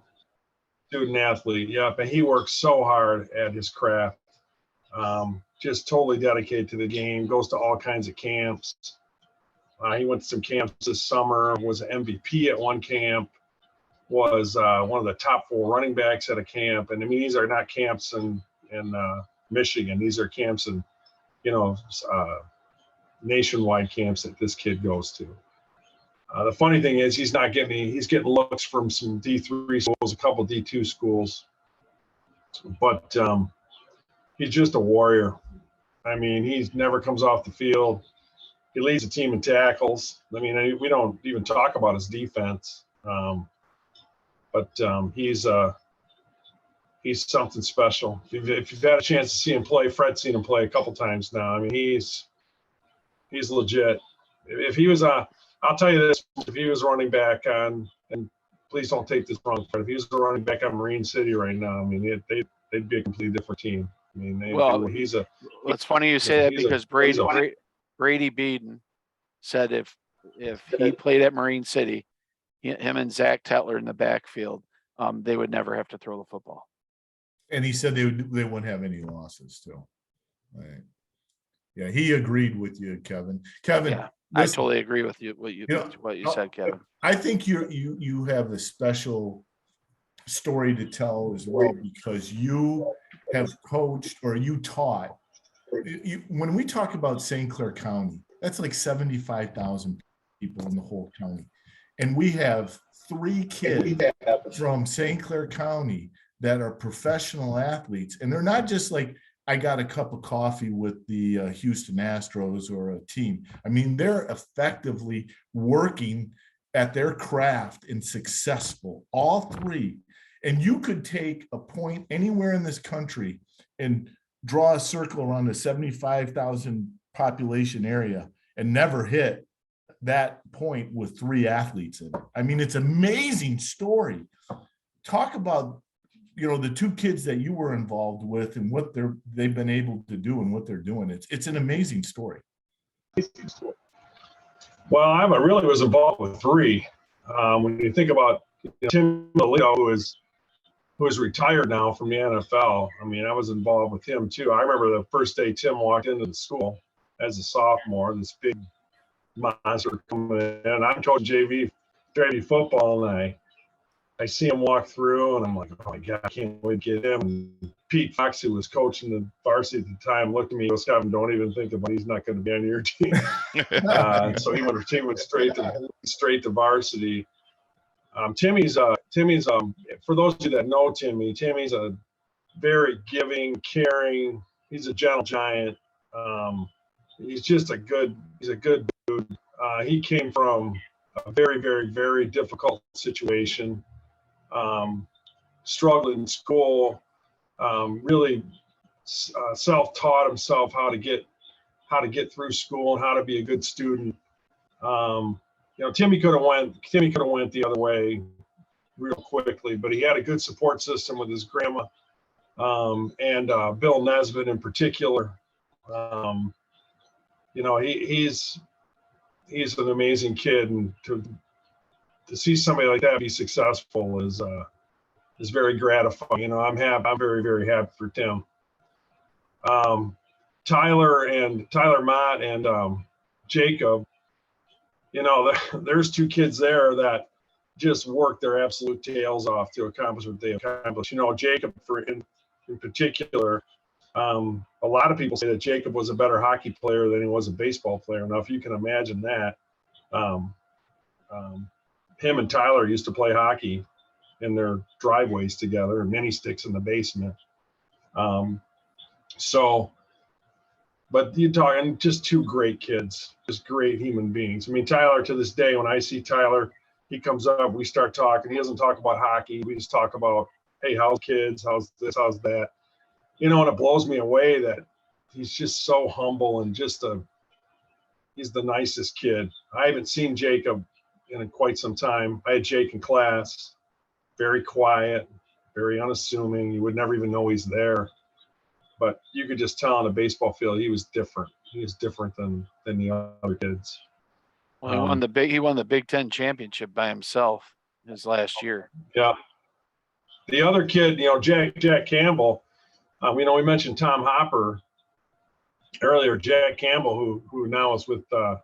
Student athlete, yep, and he works so hard at his craft. Just totally dedicated to the game. Goes to all kinds of camps. He went to some camps this summer. Was an MVP at one camp. Was one of the top 4 running backs at a camp. And these are not camps in Michigan. These are camps in nationwide camps that this kid goes to. The funny thing is he's getting looks from some D3 schools, a couple D2 schools, but he's just a warrior. He never comes off the field. He leads the team in tackles. We don't even talk about his defense, but he's something special. If you've had a chance to see him play, Fred's seen him play a couple times now. He's legit. If he was I'll tell you this, if he was running back on, and please don't take this wrong, but if he was running back on Marine City right now, they'd be a completely different team. It's funny you say that because Brady Beaton said if he played at Marine City, him and Zach Tetler in the backfield, they would never have to throw the football. And he said they wouldn't have any losses too. Right. Yeah, he agreed with you, Kevin. Kevin, listen, totally agree with you. What you said, Kevin. I think you have a special story to tell as well, because you have coached or you taught. When we talk about St. Clair County, that's like 75,000 people in the whole county. And we have 3 kids from St. Clair County that are professional athletes. And they're not just like, I got a cup of coffee with the Houston Astros or a team. I mean, they're effectively working at their craft and successful, all 3. And you could take a point anywhere in this country and draw a circle around a 75,000 population area and never hit that point with 3 athletes in it. I mean, it's an amazing story. Talk about, the 2 kids that you were involved with and what they've been able to do and what they're doing. It's an amazing story. Well, I really was involved with 3. When you think about Tim Leo, who is retired now from the NFL. I mean, I was involved with him too. I remember the first day Tim walked into the school as a sophomore, this big monster coming in. I'm coaching JV football, and I see him walk through, and I'm like, oh my God, I can't wait to get him. And Pete Fox, who was coaching the varsity at the time, looked at me and goes, Scott, don't even think about it. He's not going to be on your team. So he went straight to varsity. Timmy's for those of you that know Timmy's a very giving, caring. He's a gentle giant. He's just a good dude. He came from a very, very, very difficult situation. Struggled in school. Really self-taught himself how to get through school and how to be a good student. Timmy could have went the other way real quickly, but he had a good support system with his grandma and Bill Nesbitt in particular. He's an amazing kid, and to see somebody like that be successful is very gratifying. I'm very, very happy for Tim. Tyler Mott and Jacob. There's 2 kids there that just worked their absolute tails off to accomplish what they accomplished. Jacob, in particular, a lot of people say that Jacob was a better hockey player than he was a baseball player. Now, if you can imagine that, him and Tyler used to play hockey in their driveways together, and mini sticks in the basement. But you're talking just 2 great kids, just great human beings. I mean, Tyler, to this day, when I see Tyler, he comes up, we start talking. He doesn't talk about hockey. We just talk about, hey, how's kids? How's this? How's that? And it blows me away that he's just so humble and he's the nicest kid. I haven't seen Jacob in quite some time. I had Jake in class, very quiet, very unassuming. You would never even know he's there. But you could just tell on the baseball field he was different. He was different than the other kids. Well, he won the Big Ten championship by himself his last year. Yeah. The other kid, Jack Campbell. We mentioned Tom Hopper earlier. Jack Campbell, who now is with the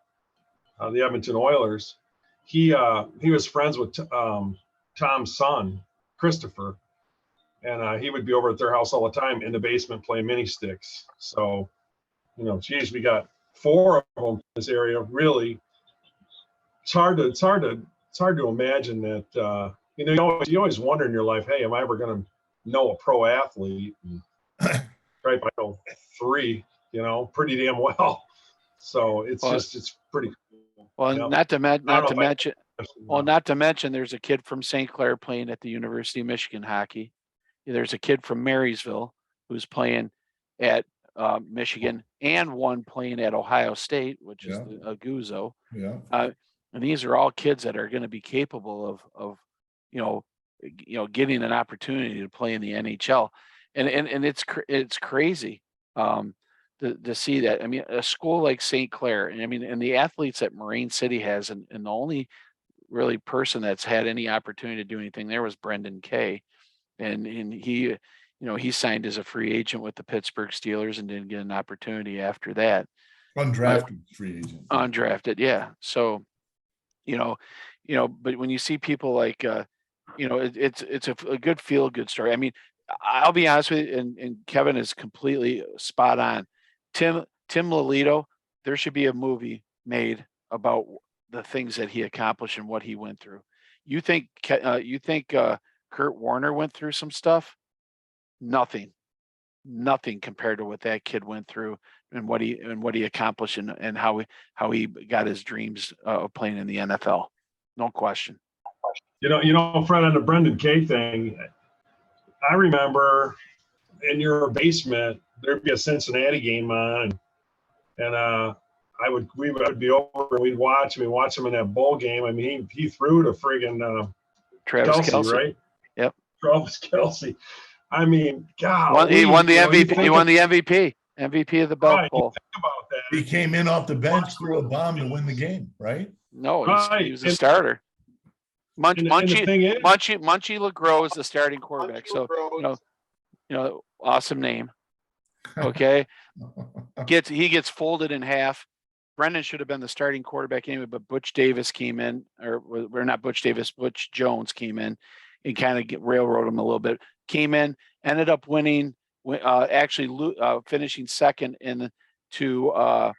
Edmonton Oilers. He was friends with Tom's son, Christopher. And he would be over at their house all the time in the basement playing mini sticks. So, geez, we got 4 of them in this area. Really, it's hard to imagine that. You always wonder in your life, hey, am I ever going to know a pro athlete? And right, I know 3, pretty damn well. So it's pretty cool. Well, not to mention, there's a kid from St. Clair playing at the University of Michigan hockey. There's a kid from Marysville who's playing at Michigan, and one playing at Ohio State, which is a Guzzo. Yeah. And these are all kids that are going to be capable of getting an opportunity to play in the NHL, and it's crazy to see that. I mean, a school like St. Clair, and the athletes that Moraine City has, and the only really person that's had any opportunity to do anything there was Brendan Kay. And he signed as a free agent with the Pittsburgh Steelers and didn't get an opportunity after that. Undrafted free agent. Undrafted, yeah. So, but when you see people like, it's a good feel good story. I mean, I'll be honest with you, and Kevin is completely spot on. Tim Lolito, there should be a movie made about the things that he accomplished and what he went through. You think Kurt Warner went through some stuff? Nothing compared to what that kid went through and what he accomplished and how he got his dreams of playing in the NFL. No question. Fred, on the Brendan K thing, I remember in your basement there'd be a Cincinnati game on, and we would be over and we'd watch him in that bowl game. I mean, he threw to friggin' Travis Kelce, right? Yep. Travis Kelce. I mean, God, he won the MVP. He won the MVP of the Belk Bowl. Think about that. He came in off the bench, threw a bomb to win the game, right? No, he was a starter. Munchie LeGros is the starting quarterback. So awesome name. Okay, he gets folded in half. Brendan should have been the starting quarterback anyway, but Butch Davis came in, or not Butch Davis, Butch Jones came in and kind of railroaded him a little bit. Came in, ended up winning, finishing second to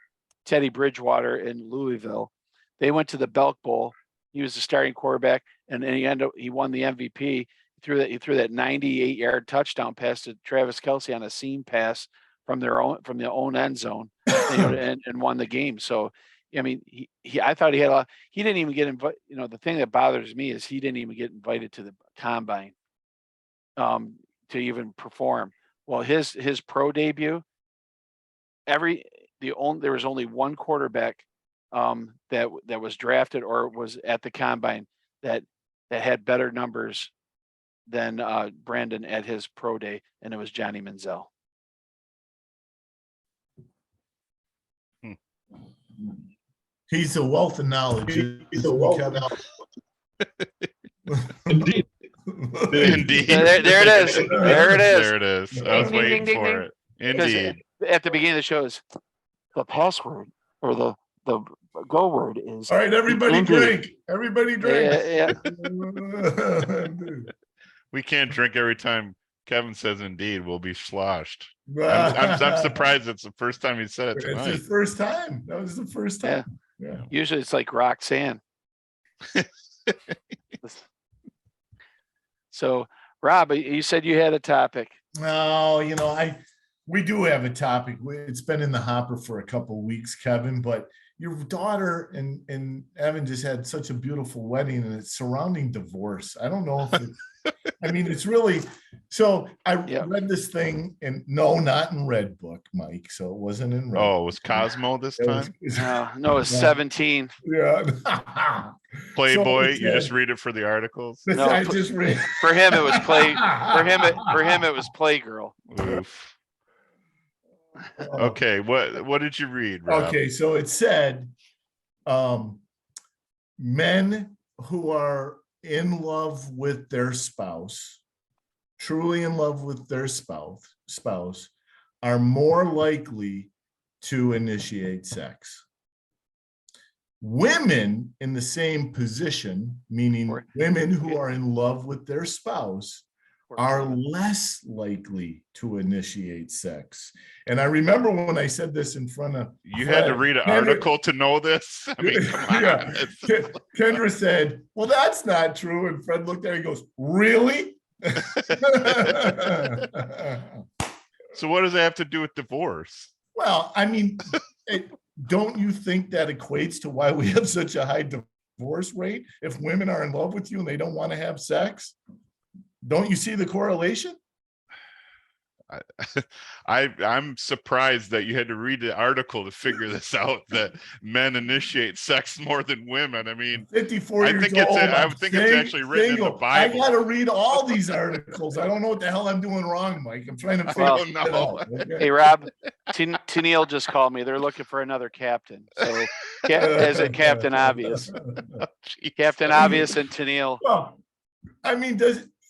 Teddy Bridgewater in Louisville. They went to the Belk Bowl. He was the starting quarterback, and then he won the MVP. He threw that 98-yard touchdown pass to Travis Kelce on a seam pass from their own end zone, and won the game. So, I mean, I thought he had he didn't even get invited. The thing that bothers me is he didn't even get invited to the combine to even perform. Well, his pro debut, there was only one quarterback that was drafted or was at the combine that had better numbers than Brandon at his pro day, and it was Johnny Manziel. He's a wealth of knowledge. He's a wealth of knowledge. Indeed. Indeed. There it is. There it is. There it is. I was waiting for it. Indeed. At the beginning of the show is the password or the go word is. All right, everybody Indeed. drink. Everybody drink. Yeah. We can't drink every time Kevin says indeed. We'll be sloshed. I'm surprised it's the first time he said it tonight. It's his first time. That was the first time. Yeah. Usually it's like Roxanne. So, Rob, you said you had a topic. No, we do have a topic. It's been in the hopper for a couple of weeks, Kevin, but your daughter and Evan just had such a beautiful wedding, and it's surrounding divorce. I don't know if it's really, so I read this thing, and no, not in Red Book, Mike. So it wasn't in Red. Oh, it was Cosmo this time? No, it was 17. Yeah. Playboy, you just read it for the articles? No, I just read. For him, it was it was Playgirl. Oof. Okay, what did you read, Rob? Okay, so it said men who are in love with their spouse, truly in love with their spouse, are more likely to initiate sex. Women in the same position, meaning women who are in love with their spouse, are less likely to initiate sex. And I remember when I said this in front of you Fred, had to read an article to know this. I mean, come on. Yeah. Kendra said, "Well, that's not true." And Fred looked at her and goes, "Really?" So what does that have to do with divorce? Well, I mean, don't you think that equates to why we have such a high divorce rate? If women are in love with you and they don't want to have sex, don't you see the correlation? I'm surprised that you had to read the article to figure this out, that men initiate sex more than women. I mean, 54 years old. I think it's actually written in the Bible. I got to read all these articles. I don't know what the hell I'm doing wrong, Mike. I'm trying to figure it out. Okay? Hey, Rob, Tennille just called me. They're looking for another captain. So, as a Captain Obvious. Captain Obvious and Tennille. Well, I mean,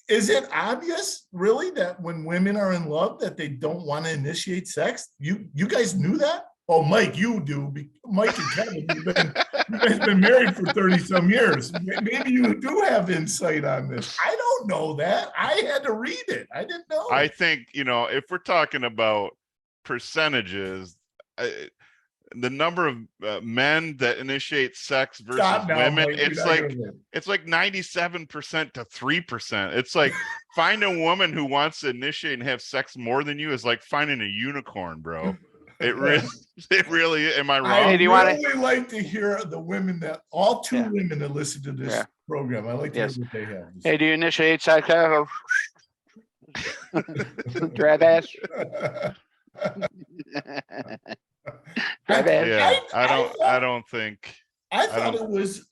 is it obvious, really, that when women are in love that they don't want to initiate sex? You guys knew that? Oh, Mike, you do. Mike and Kevin, you guys been married for 30 some years. Maybe you do have insight on this. I don't know that. I had to read it. I didn't know. I think, if we're talking about percentages, the number of men that initiate sex versus women, Mike, it's like 97% to 3%. It's like finding a woman who wants to initiate and have sex more than you is like finding a unicorn, bro. It really, am I wrong? I really like to hear the women all two women that listen to this program. I like to hear what they have. Hey, do you initiate sex? Travis? Yeah, I don't think. I thought it was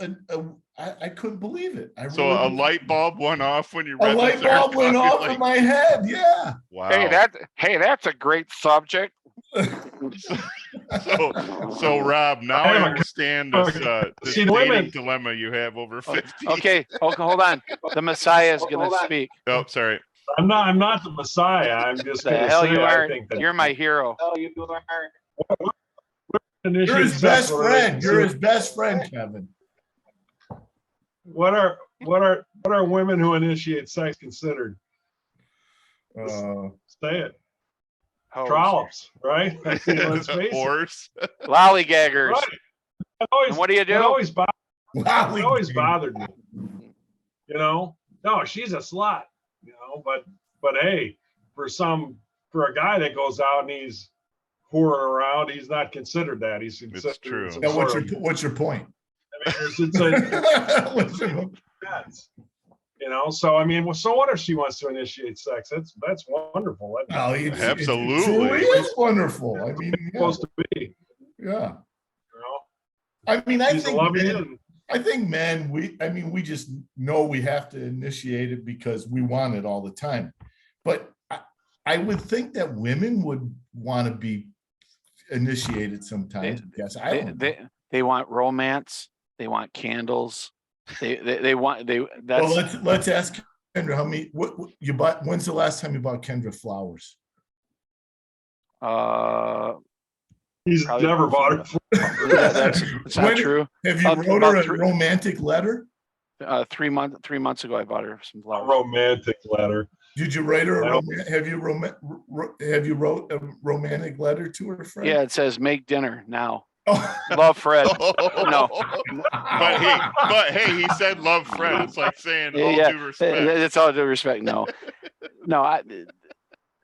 I couldn't believe it. So a light bulb went off when you read a light bulb went off in my head. Yeah. Wow. Hey, that's a great subject. So Rob, now I understand this dating dilemma you have over 50. Okay, hold on. The Messiah is going to speak. Oh, sorry. I'm not the Messiah. I'm just the hell you are. You're my hero. You are. You're his best friend. You're his best friend, Kevin. What are women who initiate sex considered? Say it. Hose. Trollops, right? Let's face Horse. Lollygaggers. Right. And what do you do? It always bothered me. No, she's a slut. But hey, for a guy that goes out and he's whoring around, he's not considered that. He's considered. It's true. Now, what's your point? So what if she wants to initiate sex? That's wonderful. Absolutely, it is wonderful. I mean, supposed to be. Yeah. I think men, we just know we have to initiate it because we want it all the time. But I would think that women would want to be initiated sometimes. They want romance. They want candles. Let's ask Kendra how many. What you bought? When's the last time you bought Kendra flowers? He's never bought her. That's not true. Have you wrote her a romantic letter? 3 months ago, I bought her some flowers. A romantic letter. Did you write her? Have you wrote a romantic letter to her friend? Yeah, it says make dinner now. Oh. Love, Fred. No, but hey, he said love, Fred. It's like saying all due respect. It's all due respect. No.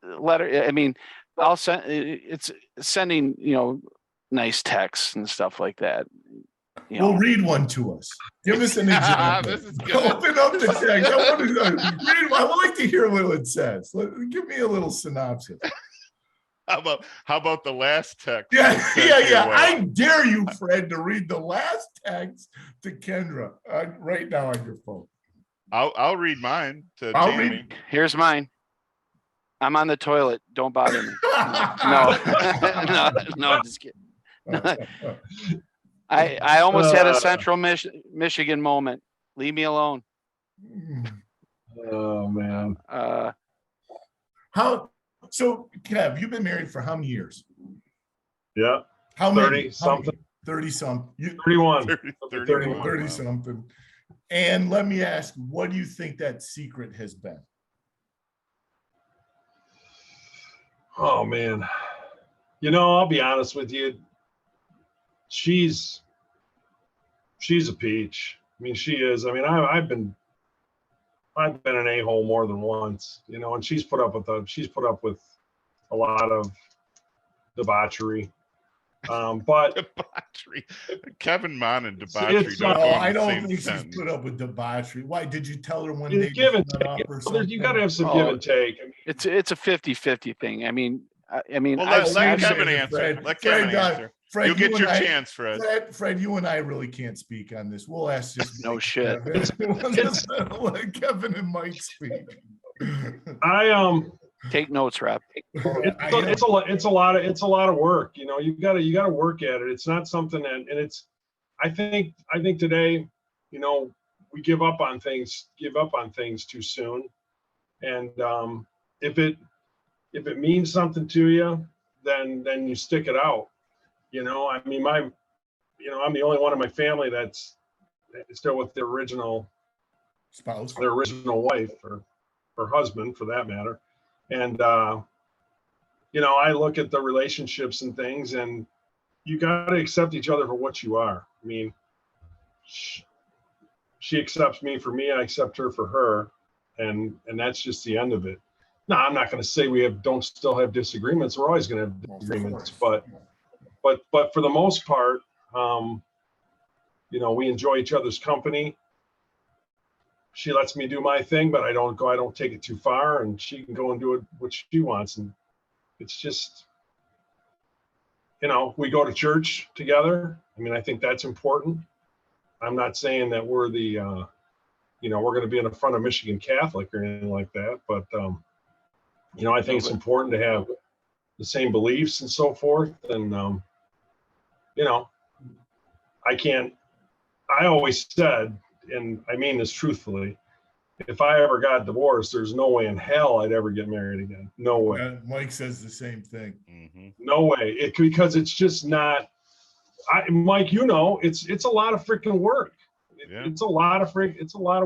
Letter. I mean, I'll send. It's sending nice texts and stuff like that. Well, read one to us. Give us an example. Open up the text. I would like to hear what it says. Give me a little synopsis. How about the last text? Yeah. I dare you, Fred, to read the last text to Kendra right now on your phone. I'll read mine to Tammy. Here's mine. I'm on the toilet. Don't bother me. No, just kidding. No. I almost had a Central Michigan moment. Leave me alone. Oh man. So, Kev, you've been married for how many years? Yeah. How 30 many? something. 30-something. 31. 30-something. And let me ask, what do you think that secret has been? Oh man. I'll be honest with you. She's a peach. I mean, she is. I mean, I've been an a-hole more than once, and she's put up with a lot of debauchery. But debauchery. Kevin Mahn and debauchery. I don't think she's put up with debauchery. Why did you tell her one day? Give and take. You got to have some give and take. I mean, it's a 50-50 thing. I mean, well, let Kevin answer. Let Kevin answer. Fred, you'll get your chance, Fred. Fred, you and I really can't speak on this. We'll ask just no shit. Let Kevin and Mike speak. Take notes, Rob. It's a lot of work. You got to work at it. It's not something that, and it's. I think today, we give up on things too soon, and if it means something to you, then you stick it out. You know, I mean, I'm the only one in my family that's still with their original spouse, their original wife or husband for that matter. And, I look at the relationships and things, and you got to accept each other for what you are. I mean, she accepts me for me, I accept her for her. And that's just the end of it. No, I'm not going to say we don't still have disagreements. We're always going to have disagreements, but for the most part, we enjoy each other's company. She lets me do my thing, but I don't take it too far, and she can go and do it what she wants. And it's just, we go to church together. I mean, I think that's important. I'm not saying that we're we're going to be in the front of Michigan Catholic or anything like that, but I think it's important to have the same beliefs and so forth. And I always said, and I mean this truthfully, if I ever got divorced, there's no way in hell I'd ever get married again. No way. Mike says the same thing. Mm-hmm. No way. Because it's just not. Mike, it's a lot of freaking work. Yeah. It's a lot of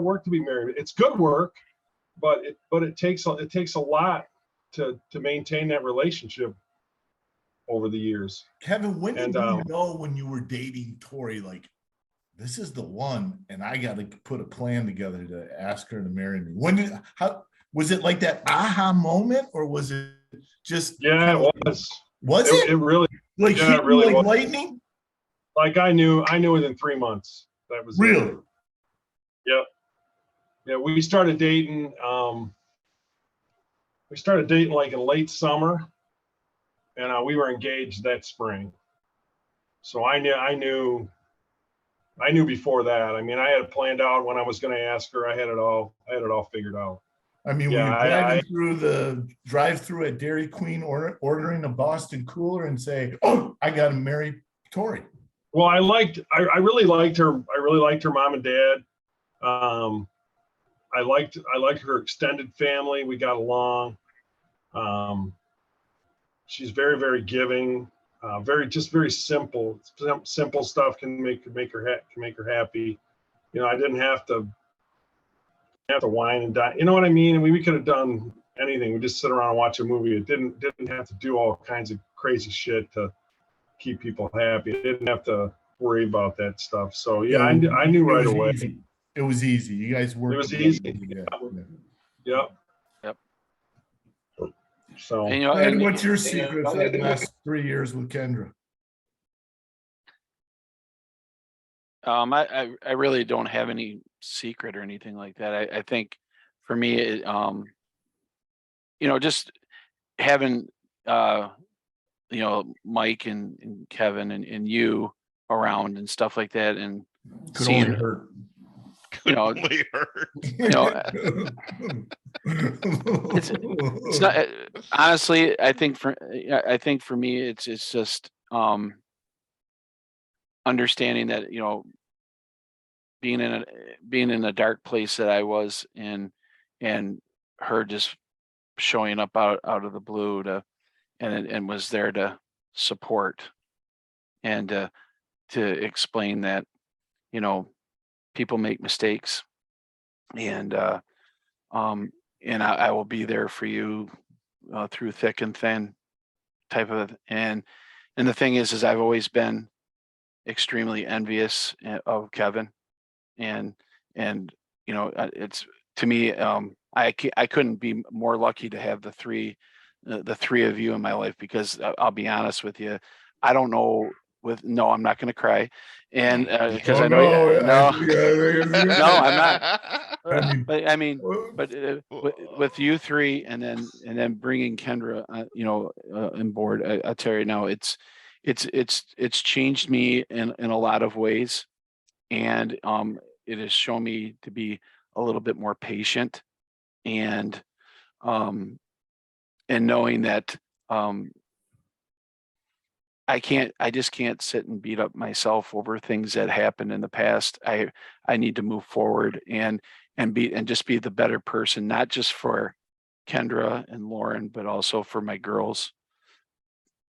work to be married. It's good work, but it takes a lot to maintain that relationship over the years. Kevin, when did you know when you were dating Tori, like, this is the one, and I got to put a plan together to ask her to marry me? How was it, like that aha moment, or was it just? Yeah, it was. Was it? It really, like, yeah, it really like was. lightning? Like I knew within 3 months. That was really. It. Yep. Yeah, we started dating. Like in late summer, and we were engaged that spring. So I knew before that. I mean, I had it planned out when I was going to ask her. I had it all figured out. I mean, when you're driving through the drive-through at Dairy Queen, ordering a Boston cooler, and say, "Oh, I got to marry Tori." Well, I really liked her. I really liked her mom and dad. I liked her extended family. We got along. She's very, very giving. Very simple. Simple stuff can make her happy. I didn't have to wine and dine. You know what I mean? I mean, we could have done anything. We just sit around and watch a movie. It didn't have to do all kinds of crazy shit to keep people happy. It didn't have to worry about that stuff. So yeah, I knew right away. Easy. It was easy. You guys worked. It was easy. Yep. So, and what's your secret for the last 3 years with Kendra? I really don't have any secret or anything like that. I think for me, it, just having, Mike and Kevin and you around and stuff like that, and Could seeing only hurt. Only hurt. It's not, honestly, I think for me, it's just, understanding that, being in a dark place that I was in, and her just showing up out of the blue and was there to support and to explain that, people make mistakes, and I will be there for you through thick and thin type of. And the thing is I've always been extremely envious of Kevin, and it's, to me, I couldn't be more lucky to have the three of you in my life, because I'll be honest with you, I don't know. No, I'm not going to cry, and because I know no, I'm not. But I mean, with you three, and then bringing Kendra, on board, I'll tell you now, it's changed me in a lot of ways, and it has shown me to be a little bit more patient, and knowing that I just can't sit and beat up myself over things that happened in the past. I need to move forward and just be the better person, not just for Kendra and Lauren, but also for my girls.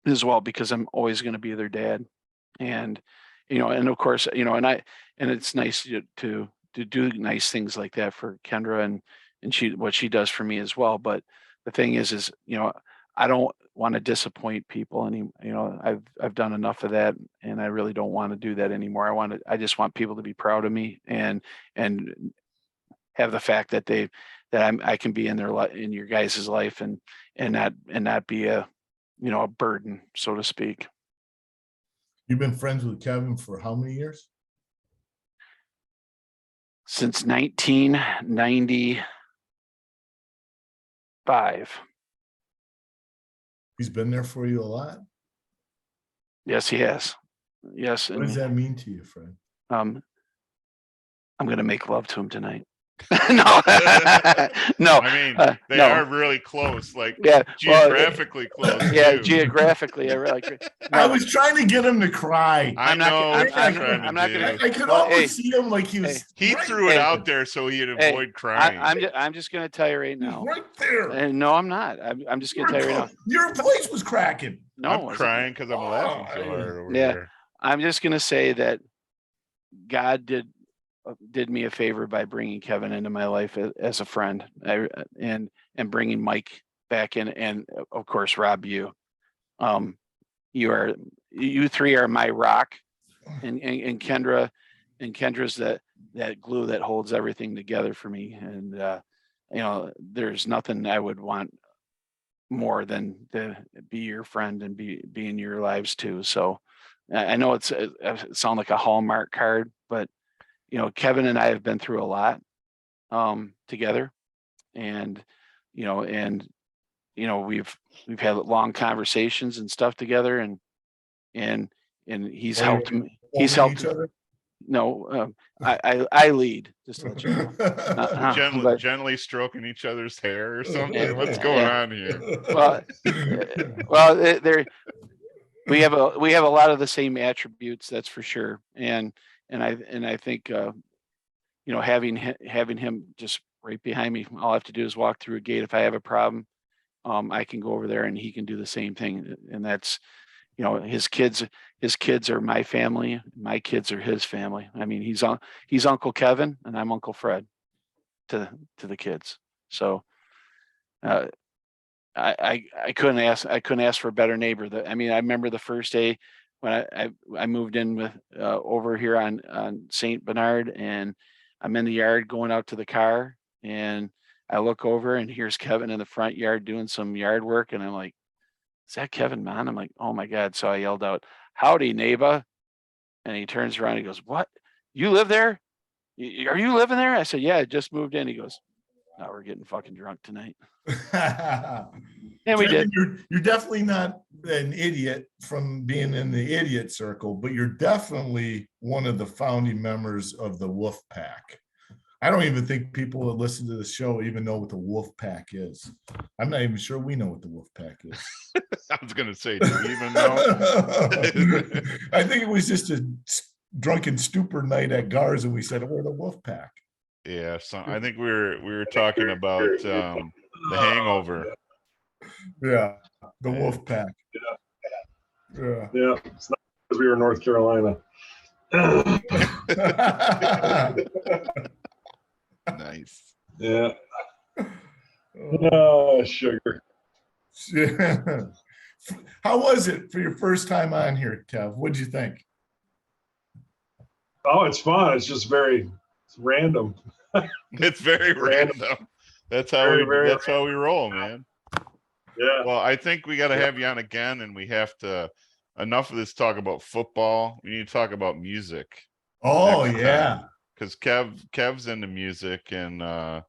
as well, because I'm always going to be their dad. And, and of course, and it's nice to do nice things like that for Kendra and what she does for me as well. But the thing is, I don't want to disappoint people I've done enough of that, and I really don't want to do that anymore. I just want people to be proud of me and have the fact that I can be in in your guys' life and not be a burden, so to speak. You've been friends with Kevin for how many years? Since 1995. He's been there for you a lot. Yes, he has. Yes. What does that mean to you, Fred? I'm going to make love to him tonight. No, no. I mean, they are really close, like geographically close. Yeah, too. geographically, I really. I was trying to get him to cry. I'm not going to. I could almost see him like he was. He threw it out there so he'd avoid crying. I'm just going to tell you right now. Right there. And no, I'm not. I'm just going to tell you right now. Your voice was cracking. No, I'm crying because I'm laughing so hard over here. I'm just going to say that God did me a favor by bringing Kevin into my life as a friend, and bringing Mike back in, and of course Rob, you three are my rock, and Kendra's that glue that holds everything together for me, and there's nothing I would want more than to be your friend and be in your lives too. So I know it sounds like a Hallmark card, but Kevin and I have been through a lot together, and we've had long conversations and stuff together, and he's helped me. He's helped. No, I lead, just to let you know. Gently stroking each other's hair or something. What's going on here? Well, we have a lot of the same attributes, that's for sure, and I think having him just right behind me, all I have to do is walk through a gate. If I have a problem, I can go over there and he can do the same thing. And that's, his kids are my family. My kids are his family. I mean, he's Uncle Kevin and I'm Uncle Fred to the kids. So I couldn't ask for a better neighbor. I remember the first day when I moved in with over here on St. Bernard, and I'm in the yard going out to the car, and I look over and here's Kevin in the front yard doing some yard work, and I'm like, is that Kevin Mahn? I'm like, oh my God. So I yelled out, howdy, neighbor. And he turns around and he goes, what? You live there? Are you living there? I said, yeah, I just moved in. He goes, no, we're getting fucking drunk tonight. And we did. You're definitely not an idiot from being in the idiot circle, but you're definitely one of the founding members of the Wolf Pack. I don't even think people that listen to the show even know what the Wolf Pack is. I'm not even sure we know what the Wolf Pack is. I was going to say, do we even know? I think it was just a drunken stupor night at Gar's, and we said, we're the Wolf Pack. Yeah, so I think we were talking about the Hangover. Yeah, the Wolf Pack. Yeah. It's not because we were in North Carolina. Nice. Yeah. Oh, sugar. How was it for your first time on here, Kev? What'd you think? Oh, it's fun. It's just it's random. It's very random. That's how we roll, man. Yeah. Well, I think we got to have you on again, and we have to. Enough of this talk about football. We need to talk about music. Oh yeah, because Kev's into music, and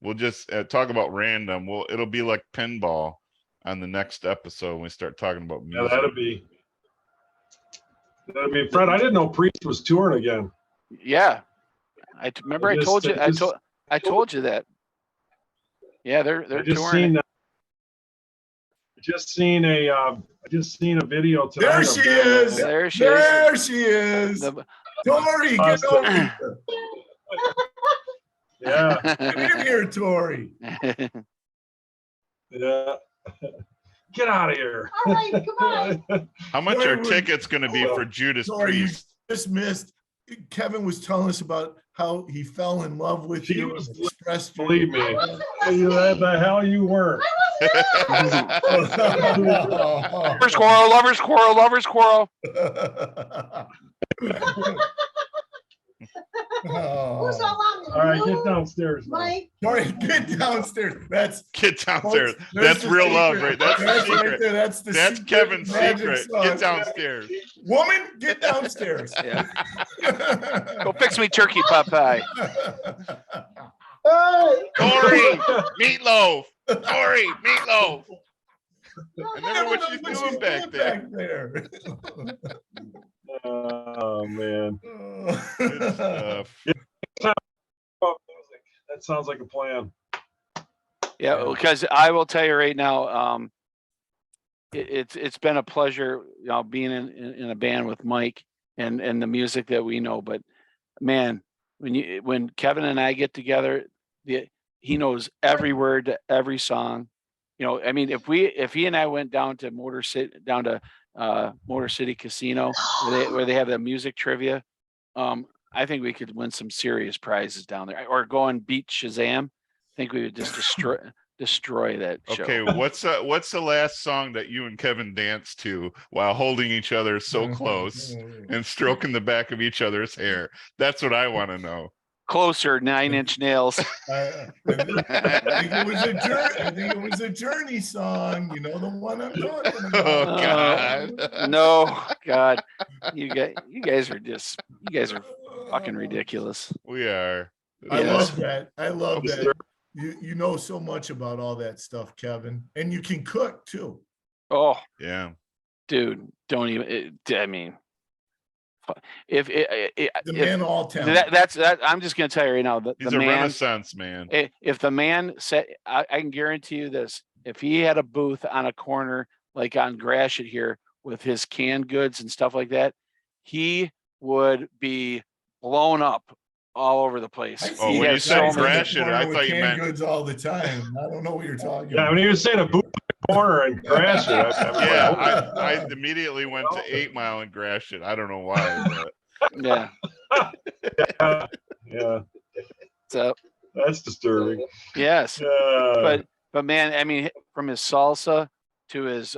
we'll just talk about random. It'll be like pinball on the next episode when we start talking about music. Yeah, that'd be Fred. I didn't know Priest was touring again. Yeah, I told you that. Yeah, they're touring. I just seen a video today. There she is. There she is. Tori, get over here. Yeah. Get in here, Tori. Yeah. Get out of here. All right, goodbye. How much Sorry, are we're- tickets going to be for Judas Sorry, you Priest? just missed. Kevin was telling us about how he fell in love with He you was- and expressed your- Believe me. The hell you weren't. Lovers quarrel, lovers quarrel, lovers quarrel. Who's all on? All right, get downstairs. now. Mike. Sorry, get downstairs. That's Get downstairs. folks, there's That's the real love, secret. right? That's the right secret. there. That's the That's secret Kevin's magic secret. sauce. Get downstairs. Woman, get downstairs. Yeah. Go fix me turkey pot pie. Corey, meatloaf. Corey, meatloaf. I never what she's What doing she's back doing there. back there. Oh man. Good stuff. That sounds like a plan. Yeah, because I will tell you right now, it's been a pleasure, being in a band with Mike and the music that we know. But man, when Kevin and I get together, he knows every word to every song. I mean, if he and I went down to Motor City Casino where they have the music trivia, I think we could win some serious prizes down there, or go and beat Shazam. I think we would just destroy that show. Okay, what's the last song that you and Kevin danced to while holding each other so close and stroking the back of each other's hair? That's what I want to know. Closer, 9 Inch Nails. I think it was a Journey song. You know the one I'm talking about. Oh God. No, God, you guys are fucking ridiculous. We are. I Yes. love that. I love that. You know so much about all that stuff, Kevin, and you can cook too. Oh, Yeah. dude, don't even. I mean, if The man of all talent. that's I'm just gonna tell you right now that He's the a man, Renaissance man. if the man said, I can guarantee you this: if he had a booth on a corner like on Gratiot here with his canned goods and stuff like that, he would be blown up all over the place. I He see when you has said so guys in the many- Gratiot, corner I with thought you canned meant- goods all the time. I don't know what you're talking Yeah, about. when he was saying a boot corner and crash it. Yeah, I immediately went to 8 Mile and Gratiot. I don't know why. But Yeah. Yeah, So that's disturbing. yes, Yeah. but man, I mean, from his salsa to his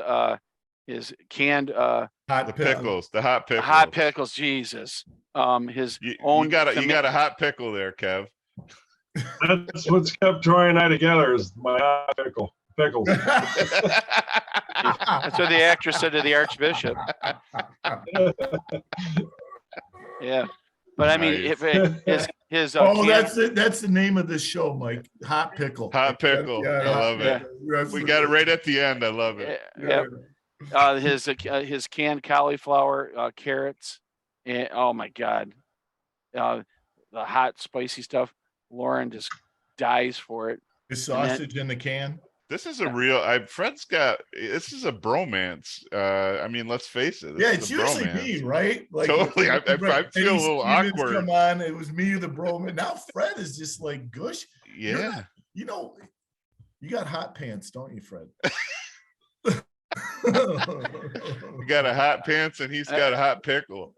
canned Hot the pickles, the hot pickles. hot pickles, Jesus. His You own got a hot pickle there, Kev. That's what's kept Troy and I together is my hot pickles. That's what the actress said to the Archbishop. Yeah, but I mean, Nice. if his Oh, canned- that's it. That's the name of the show, Mike. Hot pickle. Hot pickle. I love it. We got it right at the end. I love it. yeah, his canned cauliflower, carrots, and oh my God, the hot spicy stuff. Lauren just dies for it. The sausage in the can. This is a real. This is a bromance. I mean, let's face it. Yeah, this it's is a usually bromance. me, right? Like Totally. I feel a little Stevens, awkward. Come on, it was me, the bromance. Now Fred is just like gush. Yeah. You know, you got hot pants, don't you, Fred? You got a hot pants and he's got a hot pickle.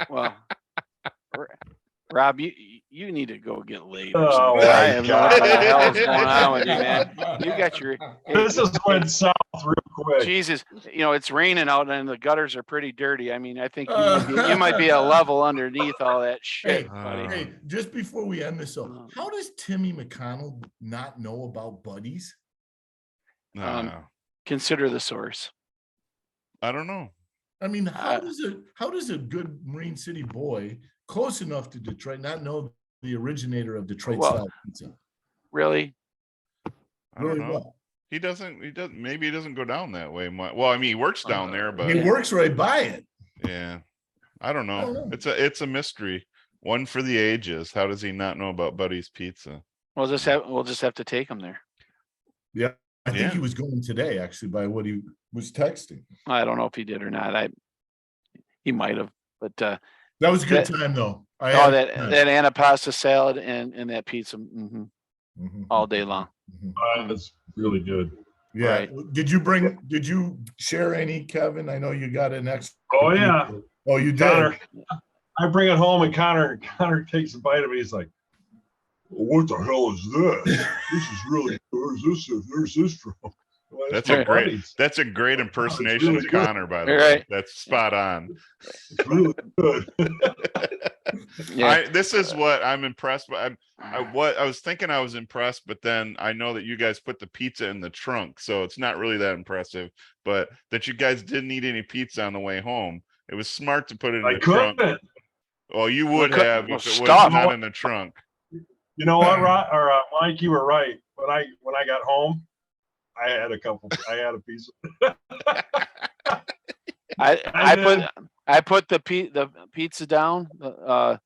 Well, Rob, you need to go get laid. Or Oh, something. my I have no God. idea what the hell is going on with you, man. You got your This is went south real quick. Jesus. It's raining out and the gutters are pretty dirty. I mean, I think you might be a level underneath all that shit, buddy. Hey, just before we end this up, how does Timmy McConnell not know about buddies? No, Consider the source. I don't know. I mean, how does a good Marine City boy close enough to Detroit not know the originator of Detroit style pizza? Really? I don't Really know. well. He doesn't. Maybe he doesn't go down that way much. Well, I mean, he works down there, but He works right by it. yeah, I don't know. I don't know. It's a mystery, one for the ages. How does he not know about Buddy's Pizza? We'll just have to take him there. Yeah. I think Yeah. he was going today, actually, by what he was texting. I don't know if he did or not. He might have, but That was a good time, though. that anapasta salad and that pizza, Mhm. all day long. Mhm. It's really good. Yeah. Right. Did you share any, Kevin? I know you got an extra. Oh yeah. Oh, you did. Connor, I bring it home and Connor takes a bite of it. He's like, well, what the hell is this? This is really, where's this from? Well, That's my a great buddies. that's a great impersonation really of good. Connor, by the way. Right. That's spot on. It's really good. Yeah. This is what I'm impressed by. I was thinking I was impressed, but then I know that you guys put the pizza in the trunk, so it's not really that impressive. But that you guys didn't eat any pizza on the way home. It was smart to put it in I the trunk. couldn't. Well, you would have if it was stuff. not in the trunk. You know what, Mike? You were right. When I got home, I had a piece. I put the pizza down, the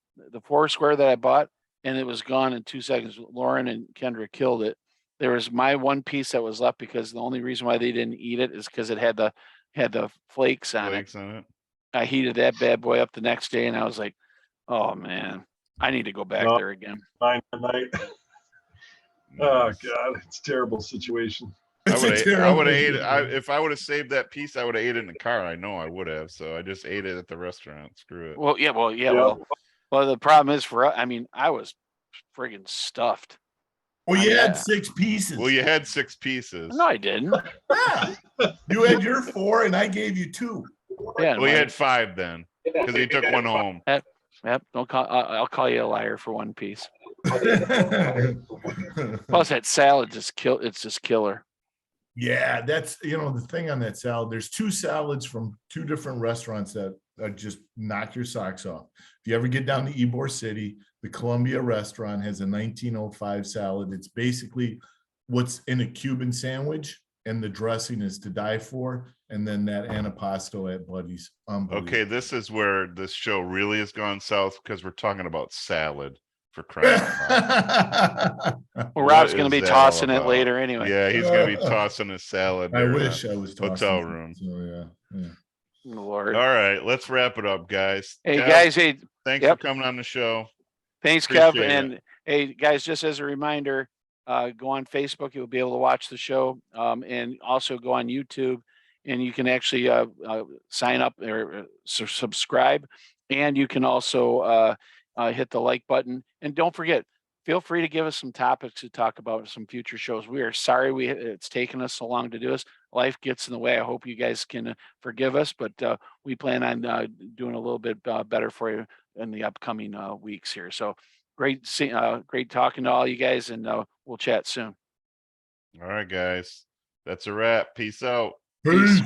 four square that I bought, and it was gone in 2 seconds. Lauren and Kendra killed it. There was my one piece that was left because the only reason why they didn't eat it is because it had the flakes on it. I heated that bad boy up the next day, and I was like, "Oh man, I need to go back there again." 9 at night. Oh God, it's a terrible situation. I would have ate it. If I would have saved that piece, I would have ate it in the car. I know I would have. So I just ate it at the restaurant. Screw it. Well, yeah. Well, the problem is I was friggin' stuffed. Well, you had 6 pieces. Well, you had 6 pieces. No, I didn't. Yeah. You had your 4 and I gave you 2. Yeah. Well, you had 5 then because he took one home. Yep. I'll call you a liar for one piece. Plus that salad it's just killer. Yeah, that's the thing on that salad. There's 2 salads from 2 different restaurants that just knock your socks off. If you ever get down to Ybor City, the Columbia restaurant has a 1905 salad. It's basically what's in a Cuban sandwich, and the dressing is to die for. And then that antipasto at Buddy's. Okay, this is where this show really has gone south because we're talking about salad. For crying out loud. Well, Rob's going to be tossing it later anyway. Yeah, he's going to be tossing his salad. I wish I was tossing hotel room. So, yeah. Lord. All right, let's wrap it up, guys. Hey, Kev, guys. thanks for coming on the show. Thanks, Kev. And hey, guys, just as a reminder, go on Facebook. You'll be able to watch the show, and also go on YouTube, and you can actually sign up or subscribe, and you can also hit the like button. And don't forget, feel free to give us some topics to talk about some future shows. We are sorry it's taken us so long to do this. Life gets in the way. I hope you guys can forgive us, but we plan on doing a little bit better for you in the upcoming weeks here. So great talking to all you guys, and we'll chat soon. All right, guys. That's a wrap. Peace out. Peace.